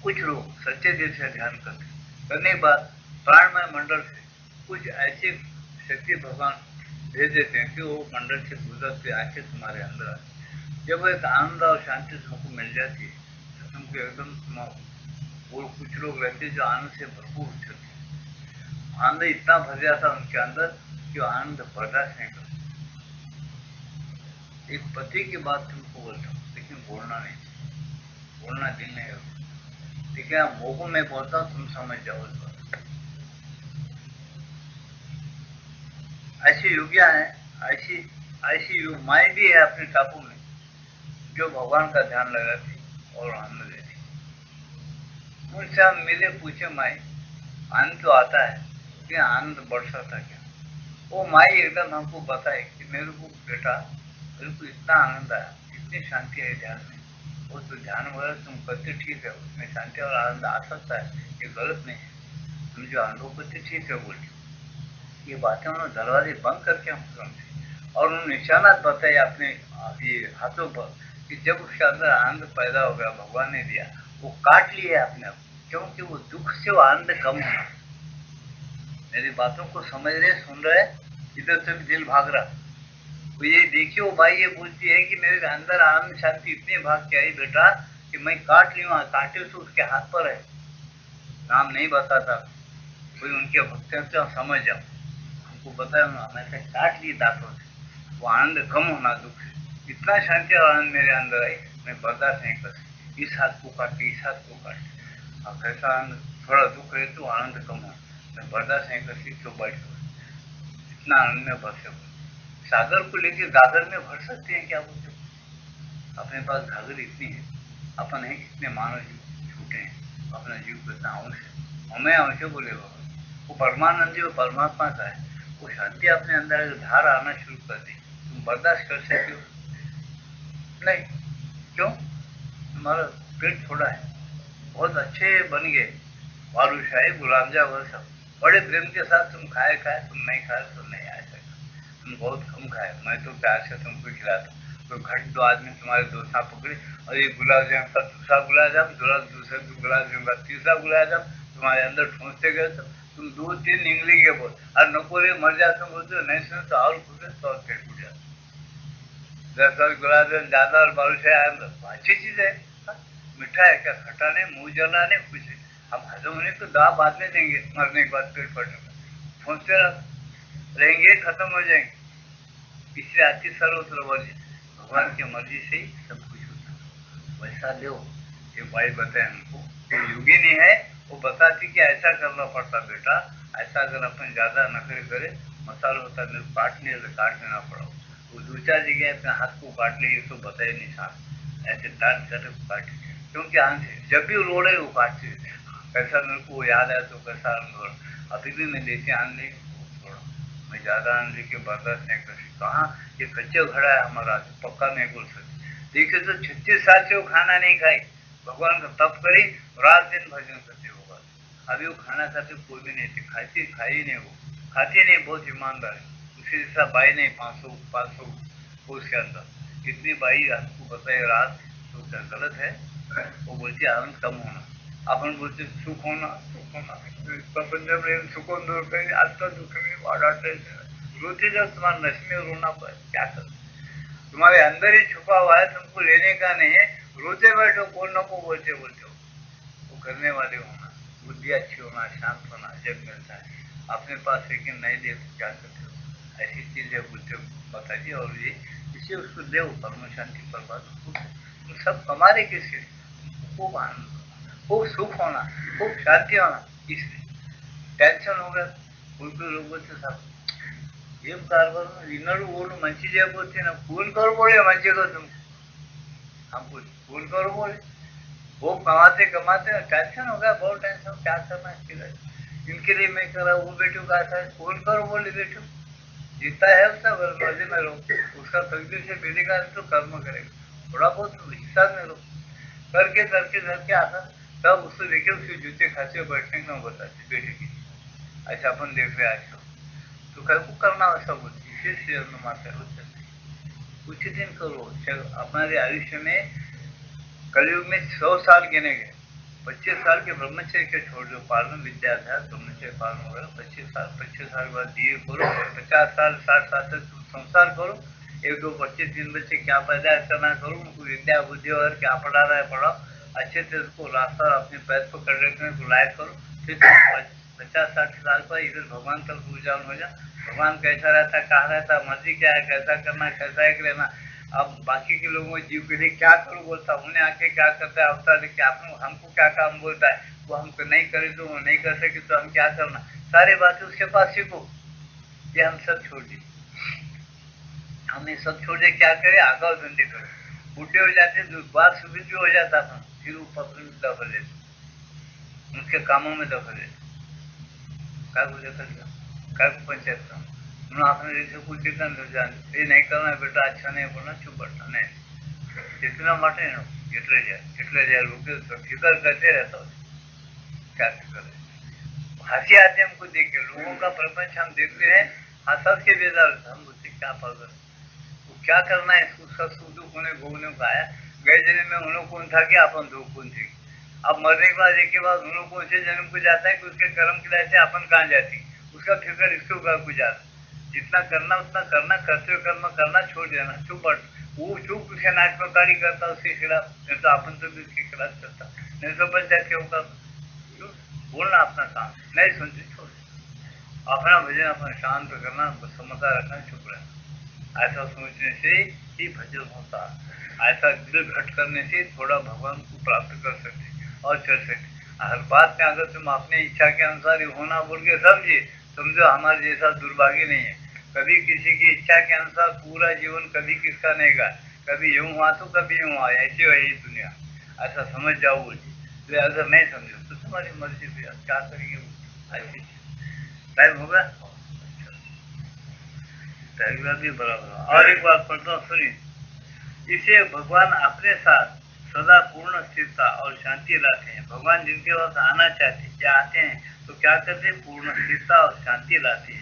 कुछ लोग सच्चे दिल से ध्यान करने के बाद प्राणमय मंडल से कुछ ऐसी शक्ति भगवान भेज देते हैं कि वो मंडल से गुजरते आके तुम्हारे अंदर आते। जब एक आनंद और शांति तुमको मिल जाती है तो तुमको एकदम और कुछ लोग रहते जो आनंद से भरपूर होते, आनंद इतना भर जाता उनके अंदर कि आनंद बर्दाश्त नहीं करते। एक पति की बात तुमको बोलता हूँ, लेकिन बोलना दिल नहीं होता। ठीक है, मोह में बोलता हूँ, तुम समझ जाओ इस बात। ऐसी योगियां हैं, ऐसी माई भी है अपने टापू में जो भगवान का ध्यान लगाती और आनंद लेती। उनसे हम मिले, पूछे माई आनंद तो आता है, लेकिन आनंद बरसा था क्या? वो माई एकदम हमको बताए कि मेरे को बेटा, मेरे को इतना आनंद आया, इतनी शांति है ध्यान में। वो तो ध्यान वगैरह तुम करते ठीक है, उसमें शांति और आनंद आ सकता है, ये गलत नहीं है। तुम जो अनुभव करते ठीक है बोलते। ये बातें उन्होंने दरवाजे बंद करके हम समझे और उन्होंने निशानात बताए अपने ये हाथों पर कि जब उसके अंदर आनंद पैदा हो गया, भगवान ने दिया, वो काट लिया अपने आप, क्योंकि वो दुख से वो आनंद कम होना। मेरी बातों को समझ रहे, सुन रहे? इधर से भी दिल भाग रहा तो ये देखिए, वो भाई ये बोलती है कि मेरे अंदर आनंद शांति इतनी भाग के आई बेटा कि मैं काट ली, काटे तो उसके हाथ पर है, नाम नहीं बताता कोई, उनके भक्तों से समझ जाओ। हमको बताया मैं काट ली दांतों से, वो आनंद कम होना दुख से, इतना शांति और आनंद मेरे अंदर आई, मैं बर्दाश्त नहीं कर सकती। इस हाथ को काटे, इस हाथ को काटे, अब कैसा आनंद, थोड़ा दुख रहे तो आनंद कम हो, मैं बर्दाश्त नहीं कर सकती, तो बैठ इतना आनंद में भर सकूँ। सागर को लेकर गागर में भर सकते हैं क्या बोलते? अपने पास घाघर इतनी है, अपन है कितने मानव जीव छूटे हैं, अपना जीव कितना अंश है, हमें अंश बोले वो परमानंदी, वो परमात्मा का है। वो शांति अपने अंदर धार आना शुरू कर दी, तुम बर्दाश्त कर सकते हो? नहीं। क्यों? तुम्हारा पेट थोड़ा है, बहुत अच्छे बन गए, बालूशाही गुलाब जामुन सब बड़े प्रेम के साथ तुम खाए, तुम नहीं खाए तो नहीं आ सकता। तुम बहुत कम खाए, मैं तो प्यार से तुमको खिलाता। तो घट दो आदमी तुम्हारे दोस्त पकड़े और ये गुलाब जामुन का दूसरा गुलाब जामुन, दूसरा गुलाब जामुन का तीसरा गुलाब जामुन तुम्हारे अंदर ठूंसते गए तो तुम 2-3 निकलेंगे बोल, और नकोरे मर जाते बोलते हो, नहीं सुने तो और खुदे तो और पेट उठ जाते। 10 गुलाब जामुन ज्यादा और बालूशाही अच्छी चीज है, मीठा है क्या, खट्टा नहीं, मुंह जला नहीं, कुछ है। हम हजम होने को दवा बाद में देंगे, मरने के बाद पेट पड़ने में ठूंसते रहेंगे, खत्म हो जाएंगे। इसलिए आती सर्वत्र वर्जी, भगवान की मर्जी से ही सब कुछ होता है। वैसा लो, ये भाई बताए हमको, योगिनी है, वो बताती कि ऐसा करना पड़ता बेटा, ऐसा अगर अपन ज्यादा नखरे करे, मसाला होता मेरे को काट देना पड़ा। वो 2-4 जगह अपने हाथ को काट ले, तो बताए निशान ऐसे दांत कर काटे, क्योंकि जब भी रो रहे वो काटते। कैसा मेरे को याद आया तो कैसा अनुभव, अभी भी मैं लेके आने थोड़ा, मैं ज्यादा आने के बर्दाश्त नहीं कर सकता। कहाँ ये कच्चे घड़ा है हमारा, पक्का नहीं बोल सकते। देखिए तो 36 साल से वो खाना नहीं खाई, भगवान का तप करी, रात दिन भजन करते होगा। अभी वो खाना खाते कोई भी नहीं थे, खाई नहीं, वो खाती नहीं, बहुत ईमानदार है। उसी जैसा बाई नहीं, 500 उसके अंदर कितनी बाई आपको बताए रात, तो क्या गलत है? वो बोलती आनंद कम होना, अपन बोलते सुख होना, सुकून दूर करेंगे, आज का दुख में रोते जब तुम्हारे नशे में रोना पड़े, क्या कर? तुम्हारे अंदर ही छुपा हुआ है, तुमको लेने का नहीं है, रोते बैठो, बोलने को बोलते हो। वो करने वाले होना, बुद्धि अच्छी होना, शांत होना, जब मिलता है अपने पास, लेकिन नहीं दे तो क्या करते हो? ऐसी चीजें बोलते हो बताइए, और ये इसे उसको दे, परम शांति पर बात सब हमारे किसी, खूब आनंद, खूब सुख होना, खूब शांति होना। इसलिए टेंशन हो गया, कोई लोग बोलते साहब ఏం కార్బన్ ఇన్నడు ఓళ్ళు మంచి చేయకపోతే खून करो बोले मंचे को तुम हम कुछ खून करो बोले वो कमाते कमाते टेंशन हो गया बहुत टेंशन क्या करना इसके लिए इनके लिए मैं कर रहा हूँ वो बेटू का था खून करो बोले बेटू जीता है उसका मर्जी में लो उसका तकदीर से मिलेगा तो कर्म करेगा थोड़ा बहुत हिस्सा में लो करके करके करके आता तब उससे देखे उसके जूते खाते बैठने का बताते बेटे की अच्छा अपन देख रहे आज तो कल को करना वैसा बोलती इसलिए माता होता कुछ दिन करो हमारे आयुष्य में कलयुग में 100 साल गिने गए 25 साल के ब्रह्मचर्य के छोड़ दो पालन विद्याभ्यास ब्रह्मचर्य पालन वगैरह 25 साल के बाद दिए करो 50 साल 60 साल तक संसार करो एक दो 25 दिन बच्चे क्या पैदा करना करो उनको विद्या बुद्धि और क्या पढ़ा रहा है पढ़ाओ अच्छे से उसको रास्ता अपने पैर पर कर रखने को लायक करो फिर 50-60 साल पर इधर भगवान तक पूजन हो जाए भगवान कैसा रहता है कहाँ रहता है मर्जी क्या है कैसा करना कैसा है रहना अब बाकी के लोगों जीव के लिए क्या करूँ बोलता उन्हें आके क्या करता है अवतार लेके आपने हमको क्या काम बोलता है वो हमको नहीं करे तो वो नहीं कर सके तो हम क्या करना सारी बातें उसके पास सीखो ये हम सब छोड़ दिए हमने सब छोड़ दिए क्या करे आगा धंधे करो बूढ़े हो जाते बात सुविध भी हो जाता था फिर वो पकड़ दखल लेते उनके कामों में दखल लेते काय बोले काय पंचायत का म्हणून आपने जैसे कुछ दिक्कत हो जाए ये नहीं करना बेटा अच्छा नहीं बोलना चुप बैठना नहीं जितना माटे ना जितने जाए रुके तो फिक्र करते रहता हो क्या फिक्र है हंसी आती हमको देख के लोगों का प्रपंच हम देखते हैं हाँ सबके बेदार हम बोलते क्या पागल वो क्या करना है इसको सब सुख दुख होने भोगने को आया गए जन्म में उन्होंने कौन था कि अपन दो कौन थे अब मरने के बाद एक के बाद उन्होंने कौन से जन्म को जाता है कि उसके कर्म की वजह से अपन कहाँ जाती उसका फिक्र इसके ऊपर को जाता जितना करना उतना करना करते हुए कर्म करना छोड़ देना चुप बट वो चुप उसके नाच प्रकारी करता उसके खिलाफ नहीं तो अपन तो भी उसके खिलाफ करता नहीं तो बच जाके होगा बोलना अपना काम नहीं सुनते छोड़ अपना भजन अपना शांत करना समझा रखना चुप रहना ऐसा सोचने से ही भजन होता ऐसा दिल घट करने से थोड़ा भगवान को प्राप्त कर सकते और चल सकते हर बात में अगर तुम अपने इच्छा के अनुसार होना बोल के समझे समझो हमारे जैसा दुर्भाग्य नहीं है कभी किसी की इच्छा के अनुसार पूरा जीवन कभी किसका नहीं गा कभी यूं हुआ तो कभी यूं हुआ ऐसी वही दुनिया ऐसा समझ जाओ बोलिए तो अगर नहीं समझो तो तुम्हारी मर्जी भी क्या करेंगे ऐसी टाइम होगा भी बराबर और एक बात पढ़ता हूँ सुनिए इसे भगवान अपने साथ सदा पूर्ण स्थिरता और शांति लाते हैं भगवान जिनके पास आना चाहते हैं या आते हैं तो क्या करते हैं पूर्ण स्थिरता और शांति लाते हैं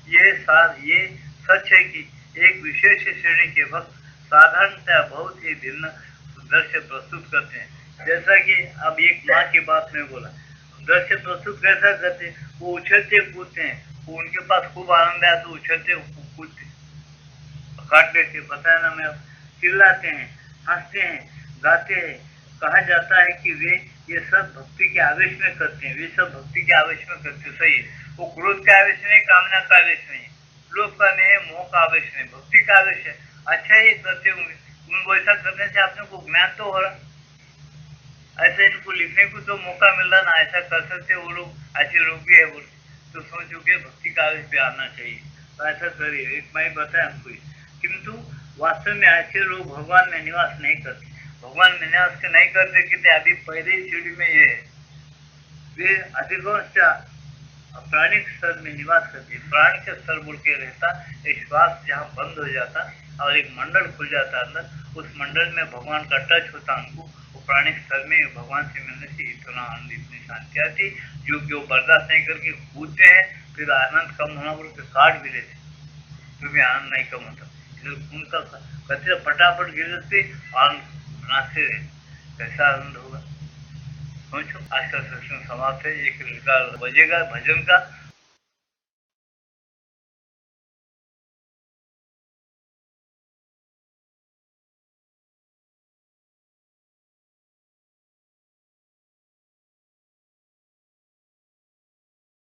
ये सच है कि एक विशेष श्रेणी के भक्त साधारणतः बहुत ही भिन्न दृश्य प्रस्तुत करते हैं जैसा कि अब एक माँ की बात में बोला दृश्य प्रस्तुत कैसा करते हैं वो उछलते कूदते हैं वो उनके पास खूब आनंद आया तो उछलते कूदते काट लेते बताया ना मैं चिल्लाते हैं हंसते हैं गाते हैं कहा जाता है कि वे ये सब भक्ति के आवेश में करते हैं वे सब भक्ति के आवेश में करते सही है वो क्रोध का आवेश नहीं कामना का आवेश नहीं लोभ का नहीं है मोह का आवेश नहीं भक्ति का आवेश है अच्छा ये करते होंगे उनको ऐसा करने से आपने को ज्ञान तो हो रहा ऐसे इनको लिखने को तो मौका मिल रहा ना ऐसा कर सकते वो लोग ऐसे लोग भी है बोल तो सोचो के भक्ति का आवेश भी आना चाहिए तो ऐसा करिए एक मैं बताया हमको किंतु वास्तव में ऐसे लोग भगवान में निवास नहीं करते भगवान में निवास के नहीं करते कि अभी पहले ही सीढ़ी में ये है वे अधिकांश प्राणिक स्तर में निवास करते प्राणी के स्तर बोल के रहता एक श्वास जहाँ बंद हो जाता और एक मंडल खुल जाता अंदर उस मंडल में भगवान का टच होता उनको वो प्राणिक स्तर में भगवान से मिलने से इतना आनंद इतनी शांति आती जो कि वो बर्दाश्त नहीं करके कूदते हैं फिर आनंद कम होना बोल के काट भी लेते तो भी आनंद नहीं कम होता उनका कचरा फटाफट गिरते और नाचते रहे कैसा आनंद होगा सोचो आज का सत्संग समाप्त है एक बजेगा भजन का